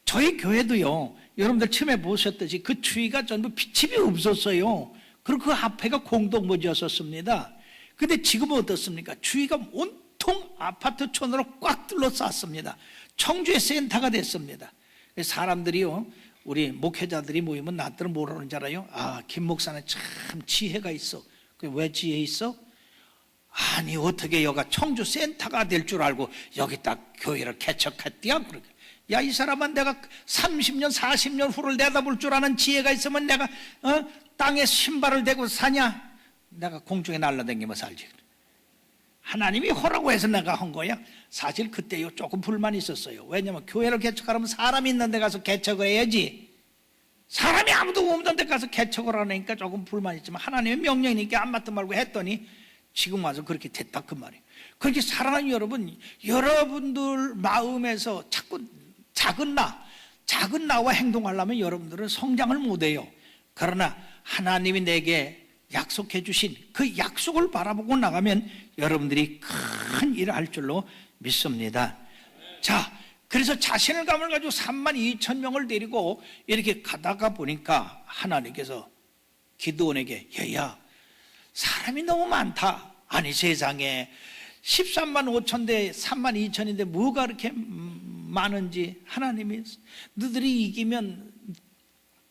저희 교회도요, 여러분들 처음에 보셨듯이 그 주위가 전부 집이 없었어요. 그리고 그 앞에가 공동묘지였었습니다. 근데 지금은 어떻습니까? 주위가 온통 아파트촌으로 꽉 둘러쌌습니다. 청주의 센터가 됐습니다. 사람들이요, 우리 목회자들이 모이면 나들은 뭐라는 줄 알아요? 아, 김 목사는 참 지혜가 있어. 왜 지혜 있어? 아니, 어떻게 여가 청주 센터가 될 줄 알고 여기 딱 교회를 개척했디야? 야, 이 사람은 내가 30년 40년 후를 내다볼 줄 아는 지혜가 있으면 내가 땅에 신발을 대고 사냐? 내가 공중에 날라다니며 살지. 하나님이 허라고 해서 내가 한 거야. 사실 그때요 조금 불만이 있었어요. 왜냐면 교회를 개척하려면 사람이 있는 데 가서 개척을 해야지, 사람이 아무도 없는 데 가서 개척을 하니까 조금 불만이 있지만 하나님의 명령이니까 안 맞든 말고 했더니 지금 와서 그렇게 됐다 그 말이에요. 그렇게 사랑하는 여러분, 여러분들 마음에서 자꾸 작은 나와 행동하려면 여러분들은 성장을 못해요. 그러나 하나님이 내게 약속해 주신 그 약속을 바라보고 나가면 여러분들이 큰 일을 할 줄로 믿습니다. 자, 그래서 자신을 감을 가지고 32,000명을 데리고 이렇게 가다가 보니까 하나님께서 기드온에게 야, 사람이 너무 많다. 아니, 세상에 13만 5천 대 3만 2천인데 뭐가 그렇게 많은지, 하나님이 너들이 이기면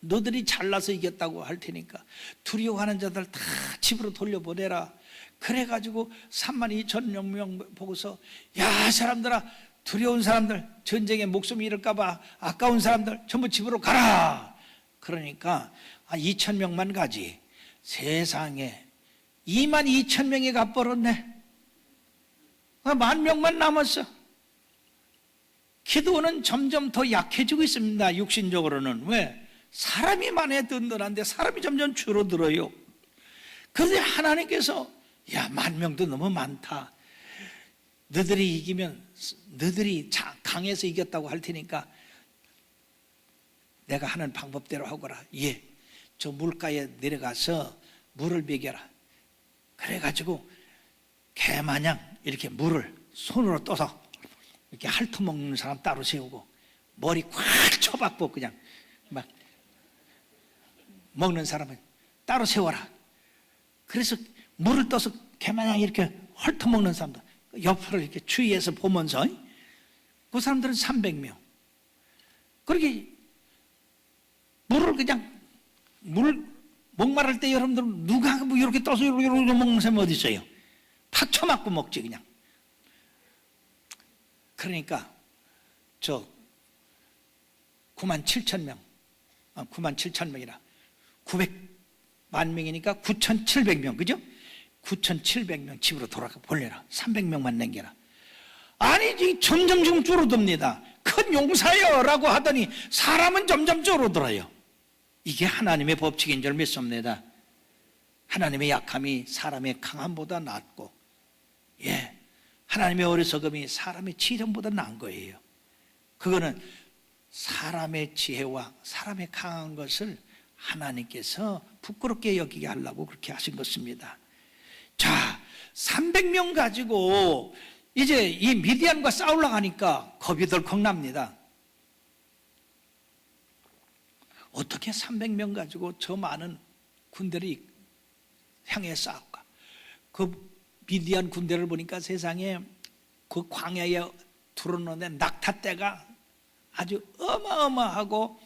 너들이 잘나서 이겼다고 할 테니까 두려워하는 자들 다 집으로 돌려보내라. 그래가지고 3만 2천 명 보고서 야, 사람들아, 두려운 사람들, 전쟁에 목숨 잃을까봐 아까운 사람들 전부 집으로 가라. 그러니까 2천 명만 가지 세상에 2만 2천 명이 가버렸네. 10,000명만 남았어. 기도는 점점 더 약해지고 있습니다. 육신적으로는. 왜? 사람이 많아야 든든한데 사람이 점점 줄어들어요. 그런데 하나님께서 야, 10,000명도 너무 많다. 너들이 이기면 너들이 강해서 이겼다고 할 테니까 내가 하는 방법대로 하거라. 예, 저 물가에 내려가서 물을 먹여라. 그래가지고 개마냥 이렇게 물을 손으로 떠서 이렇게 핥아먹는 사람 따로 세우고 머리 콱 쳐박고 그냥 막 먹는 사람은 따로 세워라. 그래서 물을 떠서 개마냥 이렇게 핥아먹는 사람들 옆으로 이렇게 주위에서 보면서 그 사람들은 300명. 그렇게 물을 그냥 목마를 때 여러분들 누가 뭐 이렇게 떠서 이렇게 먹는 사람이 어디 있어요? 팍 쳐맞고 먹지 그냥. 그러니까 저 97,000명 97,000명이라 900만 명이니까 9,700명, 그죠? 9,700명 집으로 돌아가 보내라. 300명만 남겨라. 아니, 점점 지금 줄어듭니다. 큰 용사여라고 하더니 사람은 점점 줄어들어요. 이게 하나님의 법칙인 줄 믿습니다. 하나님의 약함이 사람의 강함보다 낫고, 예, 하나님의 어리석음이 사람의 지령보다 나은 거예요. 그거는 사람의 지혜와 사람의 강한 것을 하나님께서 부끄럽게 여기게 하려고 그렇게 하신 것입니다. 자, 300명 가지고 이제 이 미디안과 싸우려고 하니까 겁이 덜컥 납니다. 어떻게 300명 가지고 저 많은 군대를 향해 싸울까? 그 미디안 군대를 보니까 세상에 그 광야에 두르는 낙타떼가 아주 어마어마하고,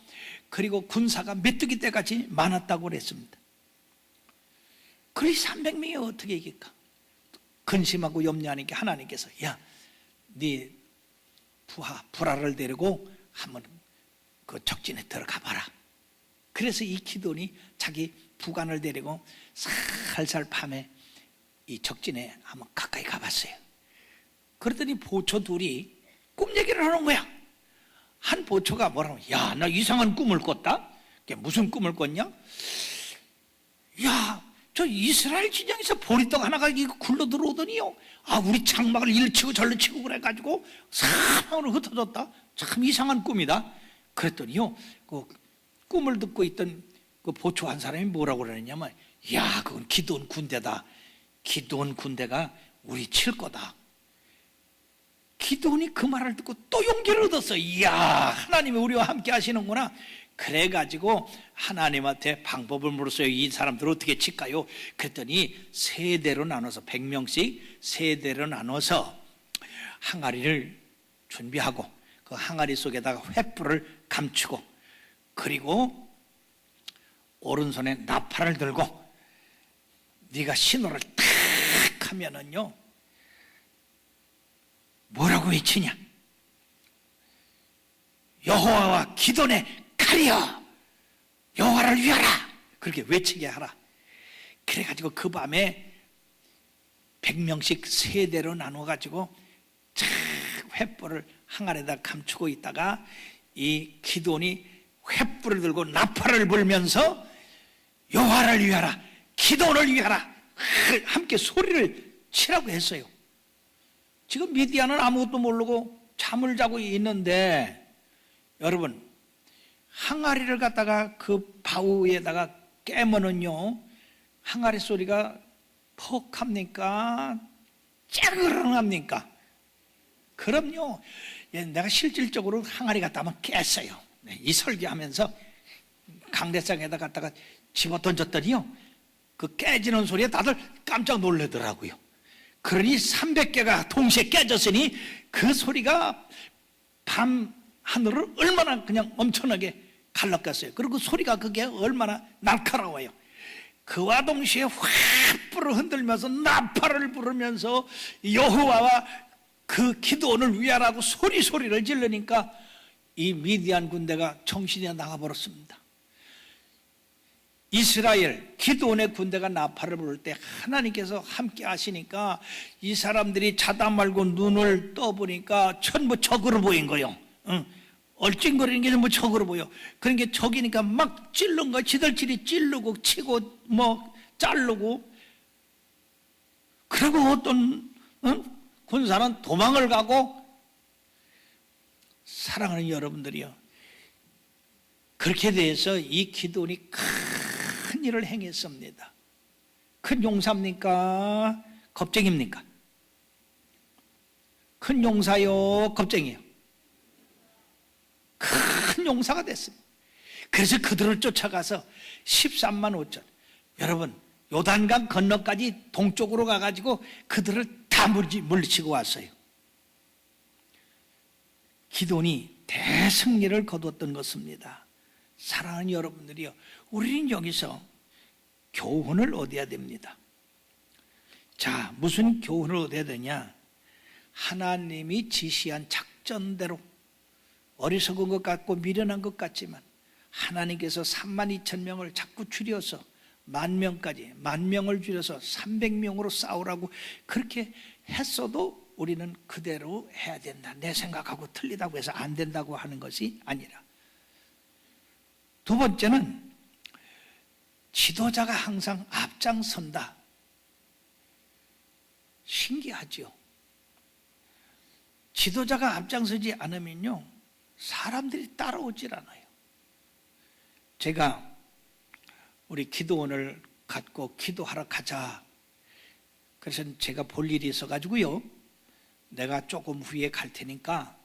그리고 군사가 메뚜기 떼같이 많았다고 그랬습니다. 그리 300명이 어떻게 이길까? 근심하고 염려하니까 하나님께서 야, 네 부하를 데리고 한번 그 적진에 들어가 봐라. 그래서 이 기돈이 자기 부관을 데리고 살살 밤에 이 적진에 한번 가까이 가봤어요. 그러더니 보초 둘이 꿈 얘기를 하는 거야. 한 보초가 뭐라고, 야, 나 이상한 꿈을 꿨다? 무슨 꿈을 꿨냐? 야, 저 이스라엘 진영에서 보리떡 하나가 굴러 들어오더니요, 아, 우리 장막을 이리 치고 절로 치고 그래가지고 사방으로 흩어졌다. 참 이상한 꿈이다. 그랬더니요, 그 꿈을 듣고 있던 그 보초 한 사람이 뭐라고 그러냐면, 야, 그건 기드온 군대다. 기드온 군대가 우리 칠 거다. 기드온이 그 말을 듣고 또 용기를 얻었어. 이야, 하나님이 우리와 함께 하시는구나. 그래가지고 하나님한테 방법을 물었어요. 이 사람들 어떻게 칠까요? 그랬더니 세대로 나눠서 100명씩 세대로 나눠서 항아리를 준비하고 그 항아리 속에다가 횃불을 감추고 그리고 오른손에 나팔을 들고 네가 신호를 탁 하면은요 뭐라고 외치냐? 여호와와 기돈의 칼이여 여호와를 위하라 그렇게 외치게 하라. 그래가지고 그 밤에 100명씩 세대로 나눠가지고 쫙 횃불을 항아리에다 감추고 있다가 이 기돈이 횃불을 들고 나팔을 불면서 여호와를 위하라 기돈을 위하라 함께 소리를 치라고 했어요. 지금 미디안은 아무것도 모르고 잠을 자고 있는데 여러분 항아리를 갖다가 그 바위에다가 깨면은요 항아리 소리가 퍽합니까? 짜그렁합니까? 그럼요. 내가 실질적으로 항아리 갖다 한번 깼어요. 이 설교하면서 강대상에다 갖다가 집어 던졌더니요 그 깨지는 소리에 다들 깜짝 놀라더라고요. 그러니 300개가 동시에 깨졌으니 그 소리가 밤 하늘을 얼마나 그냥 엄청나게 갈랐겠어요. 그리고 소리가 그게 얼마나 날카로워요. 그와 동시에 횃불을 흔들면서 나팔을 부르면서 여호와와 그 기도원을 위하라고 소리를 지르니까 이 미디안 군대가 정신이 나가버렸습니다. 이스라엘 기도원의 군대가 나팔을 부를 때 하나님께서 함께 하시니까 이 사람들이 자다 말고 눈을 떠보니까 전부 적으로 보인 거예요. 얼찡거리는 게 전부 적으로 보여. 그런 게 적이니까 막 찔른 거 지들끼리 찌르고 치고 뭐 자르고 그리고 어떤 군사는 도망을 가고 사랑하는 여러분들이요 그렇게 돼서 이 기도원이 큰 일을 행했습니다. 큰 용사입니까? 겁쟁입니까? 큰 용사요? 겁쟁이요? 큰 용사가 됐습니다. 그래서 그들을 쫓아가서 13만 5천 여러분 요단강 건너까지 동쪽으로 가가지고 그들을 다 물리치고 왔어요. 기돈이 대승리를 거두었던 것입니다. 사랑하는 여러분들이요 우리는 여기서 교훈을 얻어야 됩니다. 자, 무슨 교훈을 얻어야 되냐? 하나님이 지시한 작전대로 어리석은 것 같고 미련한 것 같지만 하나님께서 32,000명을 자꾸 줄여서 10,000명까지 10,000명을 줄여서 300명으로 싸우라고 그렇게 했어도 우리는 그대로 해야 된다. 내 생각하고 틀리다고 해서 안 된다고 하는 것이 아니라 두 번째는 지도자가 항상 앞장선다. 신기하죠. 지도자가 앞장서지 않으면요 사람들이 따라오질 않아요. 제가 우리 기도원을 갖고 기도하러 가자. 그래서 제가 볼 일이 있어가지고요 내가 조금 후에 갈 테니까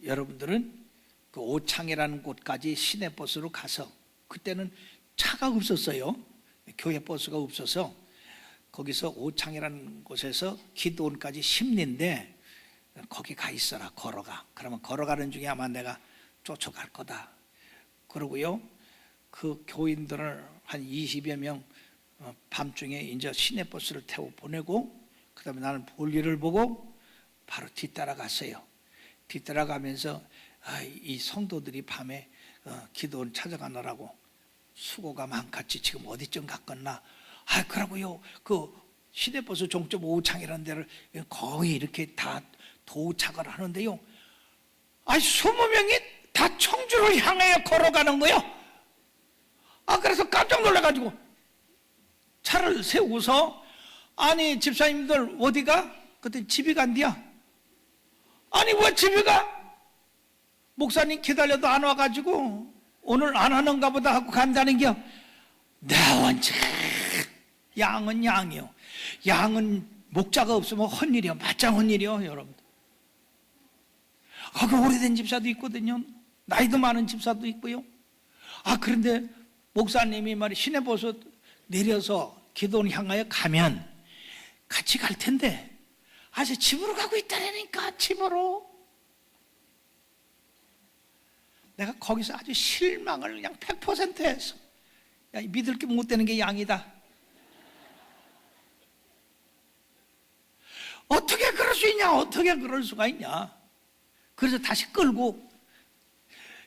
여러분들은 그 오창이라는 곳까지 시내버스로 가서 그때는 차가 없었어요. 교회 버스가 없어서 거기서 오창이라는 곳에서 기도원까지 10리인데 거기 가 있어라. 걸어가. 그러면 걸어가는 중에 아마 내가 쫓아갈 거다. 그러고요 그 교인들을 한 20여 명 밤중에 이제 시내버스를 태워 보내고 그 다음에 나는 볼일을 보고 바로 뒤따라갔어요. 뒤따라가면서 이 성도들이 밤에 기도원 찾아가느라고 수고가 많겠지. 지금 어디쯤 갔겠나. 그러고요 그 시내버스 종점 오창이라는 데를 거의 이렇게 다 도착을 하는데요 20명이 다 청주를 향해 걸어가는 거예요. 그래서 깜짝 놀라가지고 차를 세우고서 아니 집사님들 어디가? 그때 집이 간디야. 아니 왜 집이 가? 목사님 기다려도 안 와가지고 오늘 안 하는가 보다 하고 간다는 겨. 내 원칙 양은 양이요. 양은 목자가 없으면 헛일이요. 맞짱 헛일이요 여러분. 그 오래된 집사도 있거든요. 나이도 많은 집사도 있고요. 그런데 목사님이 말이 시내버섯 내려서 기도원 향하여 가면 같이 갈 텐데 아직 집으로 가고 있다니까. 집으로. 내가 거기서 아주 실망을 그냥 100% 했어. 야, 믿을 게 못 되는 게 양이다. 어떻게 그럴 수 있냐? 어떻게 그럴 수가 있냐? 그래서 다시 끌고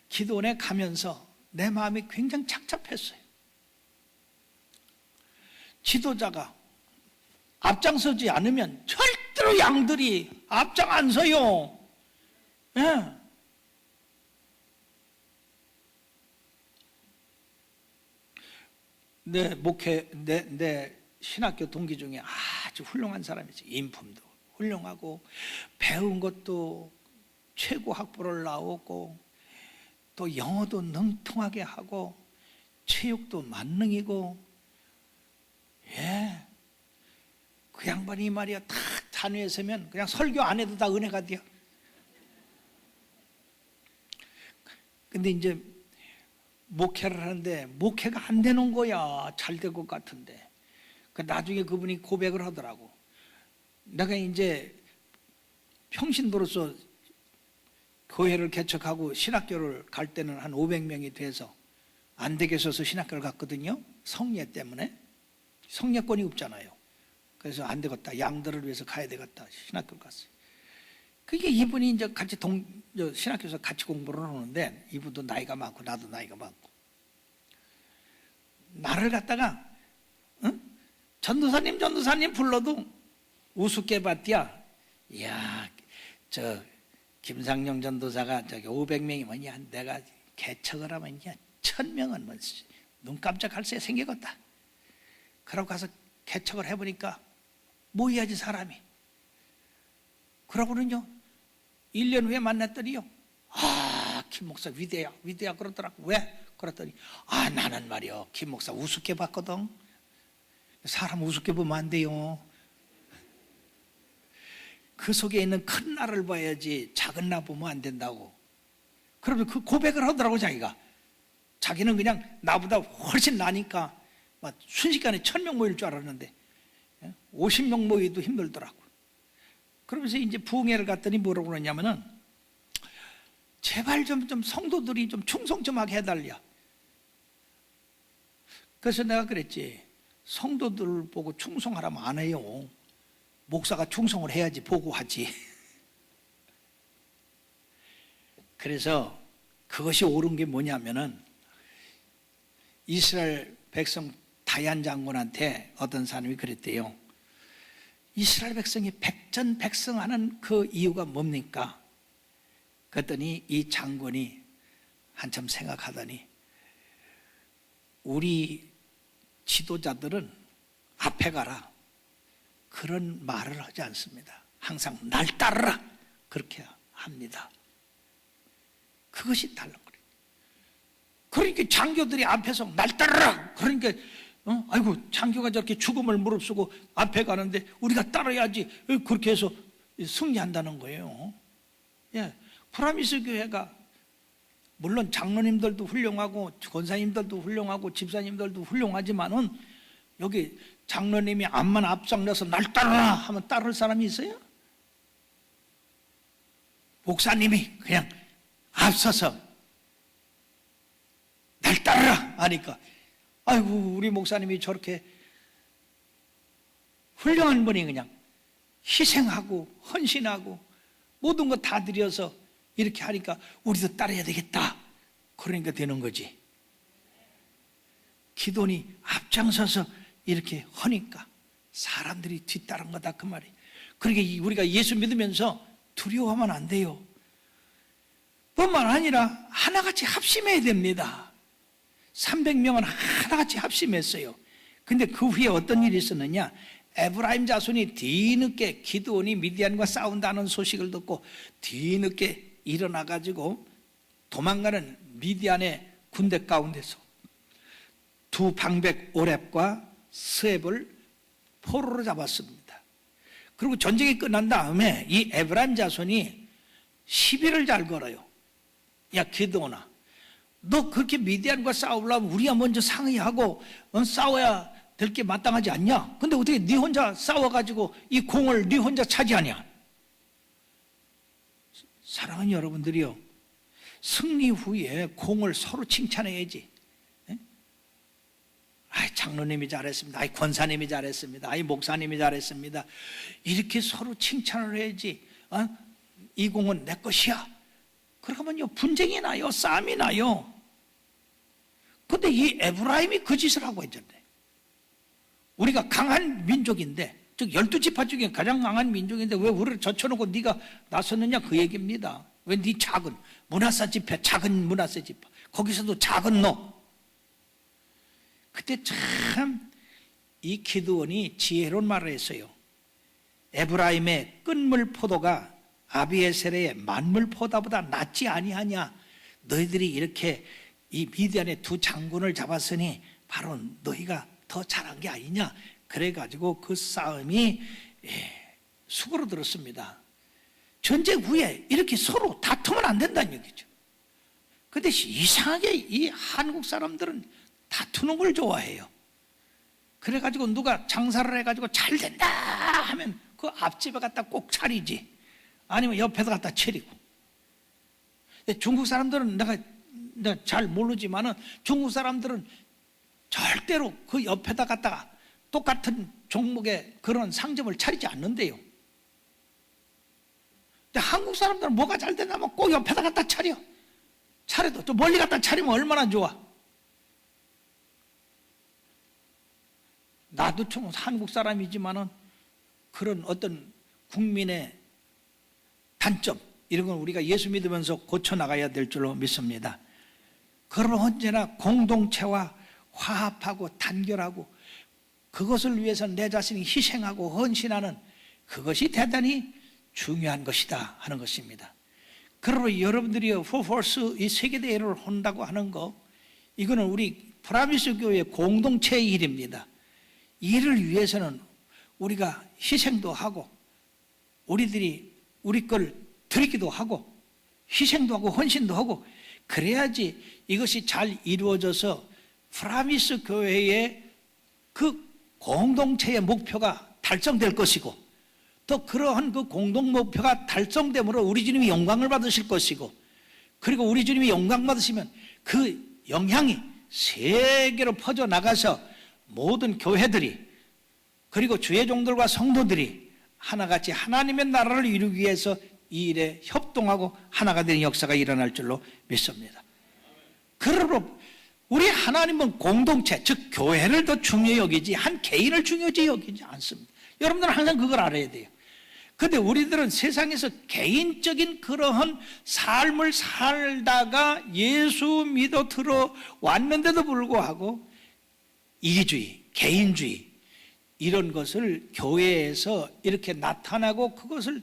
기도원에 가면서 내 마음이 굉장히 착잡했어요. 지도자가 앞장서지 않으면 절대로 양들이 앞장 안 서요. 예. 내 신학교 동기 중에 아주 훌륭한 사람이 있어요. 인품도 훌륭하고 배운 것도 최고 학부를 나오고 또 영어도 능통하게 하고 체육도 만능이고, 예, 그 양반이 말이야 딱 단위에 서면 그냥 설교 안 해도 다 은혜가 돼요. 근데 이제 목회를 하는데 목회가 안 되는 거야. 잘 될 것 같은데. 나중에 그분이 고백을 하더라고. 내가 이제 평신도로서 교회를 개척하고 신학교를 갈 때는 한 500명이 돼서 안 되겠어서 신학교를 갔거든요. 성례 때문에. 성례권이 없잖아요. 그래서 안 되겠다. 양들을 위해서 가야 되겠다. 신학교를 갔어요. 그게 이분이 이제 같이 신학교에서 같이 공부를 하는데 이분도 나이가 많고 나도 나이가 많고 나를 갖다가 전도사님 불러도 우습게 봤디야. 이야, 저 김상영 전도사가 저기 500명이면 야 내가 개척을 하면 야 1000명은 뭐 눈 깜짝할 새 생기겠다. 그러고 가서 개척을 해보니까 모여야지 사람이. 그러고는요 1년 후에 만났더니요, 김 목사 위대야 그러더라고. 왜? 그랬더니 나는 말이요 김 목사 우습게 봤거든. 사람 우습게 보면 안 돼요. 그 속에 있는 큰 나를 봐야지 작은 나 보면 안 된다고. 그러면 그 고백을 하더라고. 자기는 그냥 나보다 훨씬 나니까 막 순식간에 1000명 모일 줄 알았는데 50명 모이도 힘들더라고. 그러면서 이제 부흥회를 갔더니 뭐라고 그러냐면은 제발 좀 성도들이 좀 충성 좀 하게 해달라. 그래서 내가 그랬지. 성도들 보고 충성하라면 안 해요. 목사가 충성을 해야지 보고 하지. 그래서 그것이 옳은 게 뭐냐면은 이스라엘 백성 다얀 장군한테 어떤 사람이 그랬대요. 이스라엘 백성이 백전백승하는 그 이유가 뭡니까? 그랬더니 이 장군이 한참 생각하더니 우리 지도자들은 앞에 가라 그런 말을 하지 않습니다. 항상 날 따르라 그렇게 합니다. 그것이 다른 거예요. 그러니까 장교들이 앞에서 날 따르라 그러니까 아이고 장교가 저렇게 죽음을 무릅쓰고 앞에 가는데 우리가 따라야지 그렇게 해서 승리한다는 거예요. 예, 프라미스 교회가 물론 장로님들도 훌륭하고 권사님들도 훌륭하고 집사님들도 훌륭하지만은 여기 장로님이 암만 앞장나서 날 따르라 하면 따를 사람이 있어요? 목사님이 그냥 앞서서 날 따르라 하니까 아이고 우리 목사님이 저렇게 훌륭한 분이 그냥 희생하고 헌신하고 모든 거 다 들여서 이렇게 하니까 우리도 따라야 되겠다. 그러니까 되는 거지. 기도니 앞장서서 이렇게 하니까 사람들이 뒤따른 거다 그 말이. 그러니까 우리가 예수 믿으면서 두려워하면 안 돼요. 뿐만 아니라 하나같이 합심해야 됩니다. 300명은 하나같이 합심했어요. 근데 그 후에 어떤 일이 있었느냐? 에브라임 자손이 뒤늦게 기드온이 미디안과 싸운다는 소식을 듣고 뒤늦게 일어나가지고 도망가는 미디안의 군대 가운데서 두 방백 오렙과 스앱을 포로로 잡았습니다. 그리고 전쟁이 끝난 다음에 이 에브라임 자손이 시비를 잘 걸어요. 야 기드온아, 너 그렇게 미디안과 싸우려면 우리가 먼저 상의하고 싸워야 될 게 마땅하지 않냐? 근데 어떻게 네 혼자 싸워가지고 이 공을 네 혼자 차지하냐? 사랑하는 여러분들이요, 승리 후에 공을 서로 칭찬해야지. 장로님이 잘했습니다. 권사님이 잘했습니다. 목사님이 잘했습니다. 이렇게 서로 칭찬을 해야지. 이 공은 내 것이야. 그러면요, 분쟁이 나요. 싸움이 나요. 근데 이 에브라임이 그 짓을 하고 있잖아요. 우리가 강한 민족인데, 즉 12지파 중에 가장 강한 민족인데 왜 우리를 젖혀놓고 네가 나섰느냐, 그 얘기입니다. 왜 네 작은 므낫세 지파, 작은 므낫세 지파, 거기서도 작은 너. 그때 참 이 기드온이 지혜로운 말을 했어요. 에브라임의 끈물 포도가 아비에셀의 만물 포도보다 낫지 아니하냐? 너희들이 이렇게 이 미디안의 두 장군을 잡았으니 바로 너희가 더 잘한 게 아니냐? 그래가지고 그 싸움이 수그러들었습니다. 전쟁 후에 이렇게 서로 다투면 안 된다는 얘기죠. 근데 이상하게 이 한국 사람들은 다투는 걸 좋아해요. 그래가지고 누가 장사를 해가지고 잘 된다 하면 그 앞집에 갖다 꼭 차리지, 아니면 옆에다 갖다 차리고. 중국 사람들은 내가 잘 모르지만은 중국 사람들은 절대로 그 옆에다 갖다가 똑같은 종목의 그런 상점을 차리지 않는데요. 근데 한국 사람들은 뭐가 잘 되냐면 꼭 옆에다 갖다 차려. 차려도 또 멀리 갖다 차리면 얼마나 좋아. 나도 좀 한국 사람이지만은 그런 어떤 국민의 단점, 이런 건 우리가 예수 믿으면서 고쳐나가야 될 줄로 믿습니다. 그러나 언제나 공동체와 화합하고 단결하고 그것을 위해서 내 자신이 희생하고 헌신하는 그것이 대단히 중요한 것이다 하는 것입니다. 그러므로 여러분들이 포포스 이 세계대회를 한다고 하는 거, 이거는 우리 프라미스 교회의 공동체의 일입니다. 이를 위해서는 우리가 희생도 하고 우리들이 우리 걸 드리기도 하고 희생도 하고 헌신도 하고 그래야지 이것이 잘 이루어져서 프라미스 교회의 그 공동체의 목표가 달성될 것이고, 또 그러한 그 공동 목표가 달성됨으로 우리 주님이 영광을 받으실 것이고, 그리고 우리 주님이 영광 받으시면 그 영향이 세계로 퍼져나가서 모든 교회들이 그리고 주의 종들과 성도들이 하나같이 하나님의 나라를 이루기 위해서 이 일에 협동하고 하나가 되는 역사가 일어날 줄로 믿습니다. 그러므로 우리 하나님은 공동체, 즉 교회를 더 중요히 여기지 한 개인을 중요히 여기지 않습니다. 여러분들은 항상 그걸 알아야 돼요. 그런데 우리들은 세상에서 개인적인 그러한 삶을 살다가 예수 믿어 들어왔는데도 불구하고 이기주의, 개인주의 이런 것을 교회에서 이렇게 나타나고 그것을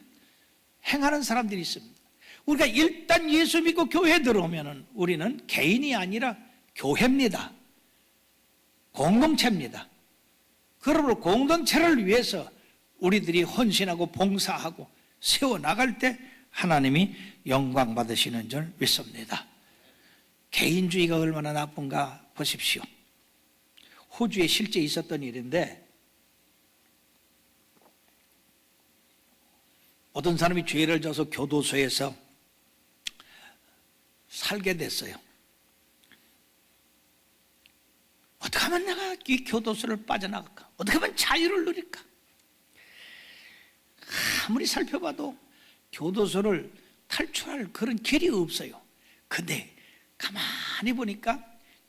행하는 사람들이 있습니다. 우리가 일단 예수 믿고 교회에 들어오면 우리는 개인이 아니라 교회입니다. 공동체입니다. 그러므로 공동체를 위해서 우리들이 헌신하고 봉사하고 세워나갈 때 하나님이 영광 받으시는 줄 믿습니다. 개인주의가 얼마나 나쁜가 보십시오. 호주에 실제 있었던 일인데, 어떤 사람이 죄를 져서 교도소에서 살게 됐어요. 어떻게 하면 내가 이 교도소를 빠져나갈까? 어떻게 하면 자유를 누릴까? 아무리 살펴봐도 교도소를 탈출할 그런 길이 없어요. 근데 가만히 보니까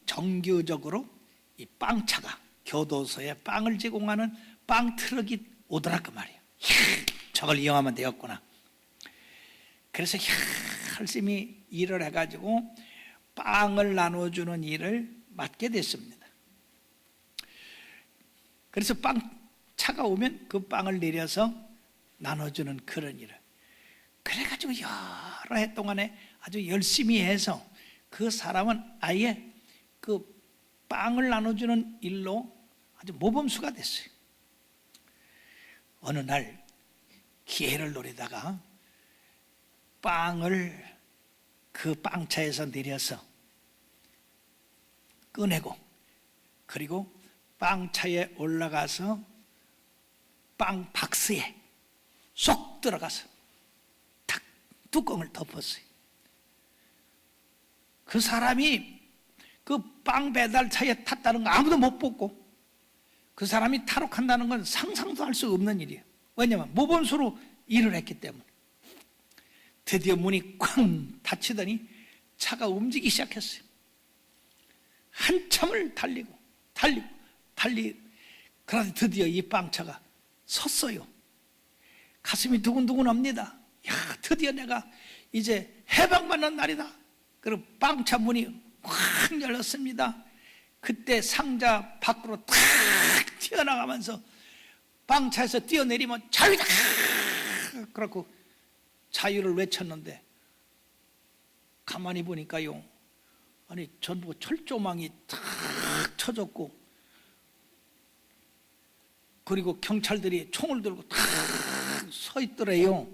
정규적으로 이 빵차가 교도소에 빵을 제공하는 빵 트럭이 오더라 그 말이에요. 저걸 이용하면 되었구나. 그래서 열심히 일을 해가지고 빵을 나눠주는 일을 맡게 됐습니다. 그래서 빵차가 오면 그 빵을 내려서 나눠주는 그런 일을, 그래가지고 여러 해 동안에 아주 열심히 해서 그 사람은 아예 그 빵을 나눠주는 일로 아주 모범수가 됐어요. 어느 날 기회를 노리다가 빵을 그 빵차에서 내려서 꺼내고, 그리고 빵차에 올라가서 빵 박스에 쏙 들어가서 탁 뚜껑을 덮었어요. 그 사람이 그 빵 배달차에 탔다는 거 아무도 못 보고, 그 사람이 탈옥한다는 건 상상도 할 수 없는 일이에요. 왜냐하면 모범수로 일을 했기 때문에. 드디어 문이 쾅 닫히더니 차가 움직이기 시작했어요. 한참을 달리고 그러다 드디어 이 빵차가 섰어요. 가슴이 두근두근합니다. 야, 드디어 내가 이제 해방받는 날이다. 그리고 빵차 문이 확 열렸습니다. 그때 상자 밖으로 탁 튀어나가면서 빵차에서 뛰어내리면 자유다! 그렇고 자유를 외쳤는데, 가만히 보니까요, 아니 전부 철조망이 탁 쳐졌고, 그리고 경찰들이 총을 들고 탁 서 있더래요.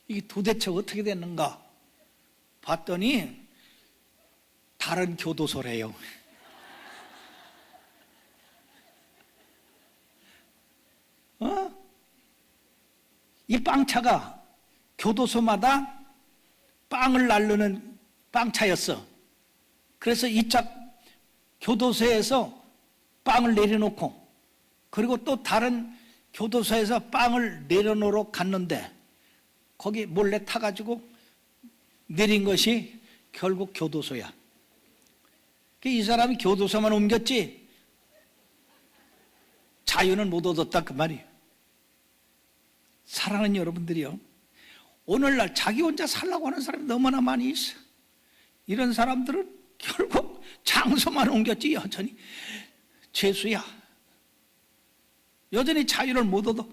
이게 도대체 어떻게 됐는가 봤더니 다른 교도소래요. 이 빵차가 교도소마다 빵을 나르는 빵차였어. 그래서 이차 교도소에서 빵을 내려놓고, 그리고 또 다른 교도소에서 빵을 내려놓으러 갔는데, 거기 몰래 타가지고 내린 것이 결국 교도소야. 이 사람이 교도소만 옮겼지 자유는 못 얻었다, 그 말이에요. 사랑하는 여러분들이요, 오늘날 자기 혼자 살라고 하는 사람이 너무나 많이 있어. 이런 사람들은 결국 장소만 옮겼지 여전히 죄수야. 여전히 자유를 못 얻어.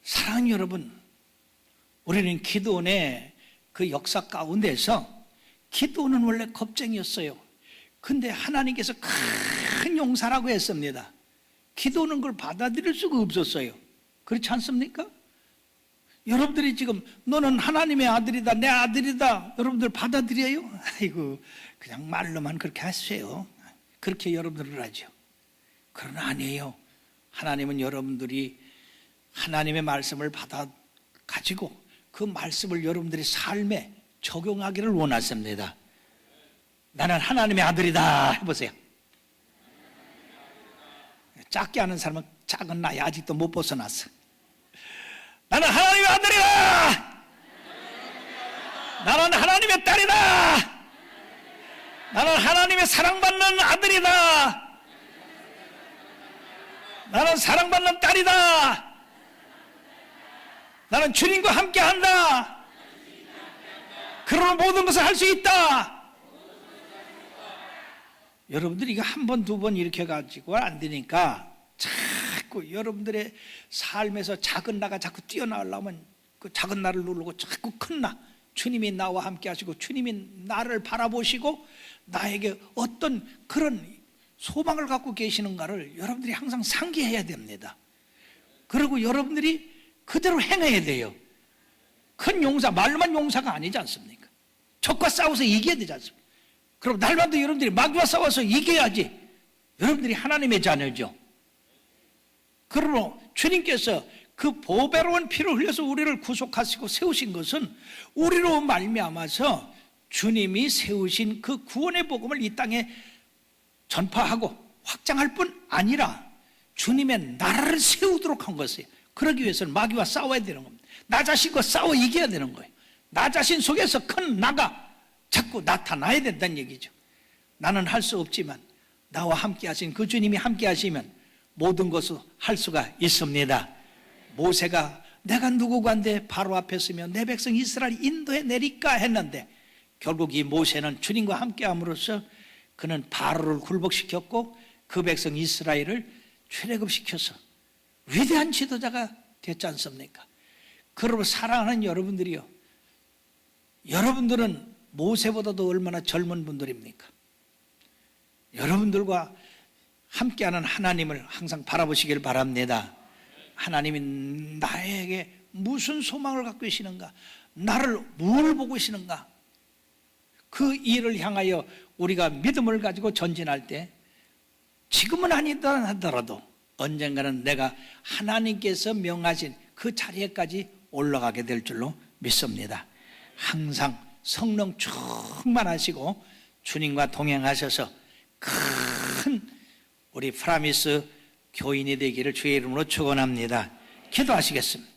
사랑하는 여러분, 우리는 기드온의 그 역사 가운데서, 기드온은 원래 겁쟁이였어요. 근데 하나님께서 큰 용사라고 했습니다. 기도는 걸 받아들일 수가 없었어요. 그렇지 않습니까? 여러분들이 지금 너는 하나님의 아들이다, 내 아들이다, 여러분들 받아들여요? 아이고, 그냥 말로만 그렇게 하세요. 그렇게 여러분들을 하죠. 그러나 아니에요. 하나님은 여러분들이 하나님의 말씀을 받아 가지고 그 말씀을 여러분들의 삶에 적용하기를 원하십니다. 나는 하나님의 아들이다 해보세요. 작게 하는 사람은 작은 나이 아직도 못 벗어났어. 나는 하나님의 아들이다. 나는 하나님의 딸이다. 나는 하나님의 사랑받는 아들이다. 나는 사랑받는 딸이다. 나는 주님과 함께한다. 그러나 모든 것을 할 수 있다. 여러분들이 이거 한 번, 두 번 이렇게 가지고 안 되니까 자꾸 여러분들의 삶에서 작은 나가 자꾸 뛰어나오려면 그 작은 나를 누르고 자꾸 큰 나, 주님이 나와 함께 하시고 주님이 나를 바라보시고 나에게 어떤 그런 소망을 갖고 계시는가를 여러분들이 항상 상기해야 됩니다. 그리고 여러분들이 그대로 행해야 돼요. 큰 용사, 말로만 용사가 아니지 않습니까? 적과 싸워서 이겨야 되지 않습니까? 그럼 날마다 여러분들이 마귀와 싸워서 이겨야지. 여러분들이 하나님의 자녀죠. 그러므로 주님께서 그 보배로운 피를 흘려서 우리를 구속하시고 세우신 것은 우리로 말미암아서 주님이 세우신 그 구원의 복음을 이 땅에 전파하고 확장할 뿐 아니라 주님의 나라를 세우도록 한 것이에요. 그러기 위해서는 마귀와 싸워야 되는 겁니다. 나 자신과 싸워 이겨야 되는 거예요. 나 자신 속에서 큰 나가 자꾸 나타나야 된다는 얘기죠. 나는 할 수 없지만 나와 함께 하신 그 주님이 함께 하시면 모든 것을 할 수가 있습니다. 모세가 내가 누구간데 바로 앞에 서면 내 백성 이스라엘 인도해 내릴까 했는데 결국 이 모세는 주님과 함께 함으로써 그는 바로를 굴복시켰고 그 백성 이스라엘을 출애굽시켜서 위대한 지도자가 됐지 않습니까? 그러므로 사랑하는 여러분들이요, 여러분들은 모세보다도 얼마나 젊은 분들입니까? 여러분들과 함께하는 하나님을 항상 바라보시길 바랍니다. 하나님이 나에게 무슨 소망을 갖고 계시는가, 나를 뭘 보고 계시는가, 그 일을 향하여 우리가 믿음을 가지고 전진할 때 지금은 아니다 하더라도 언젠가는 내가 하나님께서 명하신 그 자리에까지 올라가게 될 줄로 믿습니다. 항상 성령 충만하시고 주님과 동행하셔서 큰 우리 프라미스 교인이 되기를 주의 이름으로 축원합니다. 기도하시겠습니다.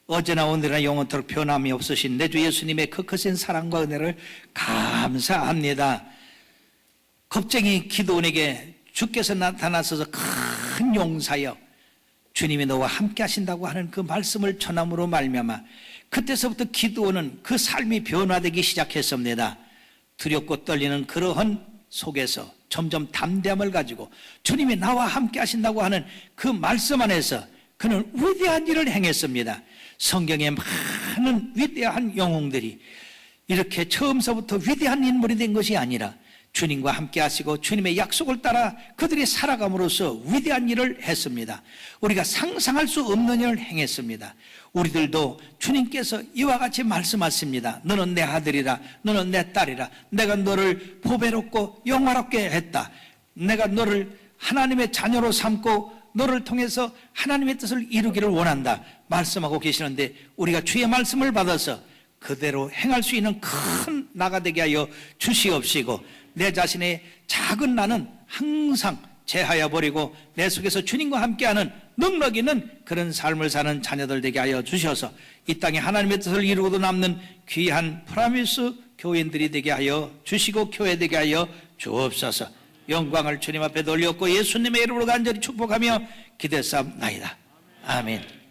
어제나 오늘이나 영원토록 변함이 없으신 내 주 예수님의 그 크신 사랑과 은혜를 감사합니다. 겁쟁이 기도원에게 주께서 나타나셔서 큰 용사여 주님이 너와 함께 하신다고 하는 그 말씀을 전함으로 말미암아 그때서부터 기도원은 그 삶이 변화되기 시작했습니다. 두렵고 떨리는 그러한 속에서 점점 담대함을 가지고 주님이 나와 함께 하신다고 하는 그 말씀 안에서 그는 위대한 일을 행했습니다. 성경에 많은 위대한 영웅들이 이렇게 처음서부터 위대한 인물이 된 것이 아니라 주님과 함께 하시고 주님의 약속을 따라 그들이 살아감으로써 위대한 일을 했습니다. 우리가 상상할 수 없는 일을 행했습니다. 우리들도 주님께서 이와 같이 말씀하십니다. 너는 내 아들이라, 너는 내 딸이라, 내가 너를 보배롭고 영화롭게 했다. 내가 너를 하나님의 자녀로 삼고 너를 통해서 하나님의 뜻을 이루기를 원한다 말씀하고 계시는데, 우리가 주의 말씀을 받아서 그대로 행할 수 있는 큰 나가 되게 하여 주시옵시고, 내 자신의 작은 나는 항상 제하여 버리고 내 속에서 주님과 함께하는 능력 있는 그런 삶을 사는 자녀들 되게 하여 주셔서 이 땅에 하나님의 뜻을 이루고도 남는 귀한 프라미스 교인들이 되게 하여 주시고 교회 되게 하여 주옵소서. 영광을 주님 앞에 돌렸고 예수님의 이름으로 간절히 축복하며 기대사옵나이다. 아멘.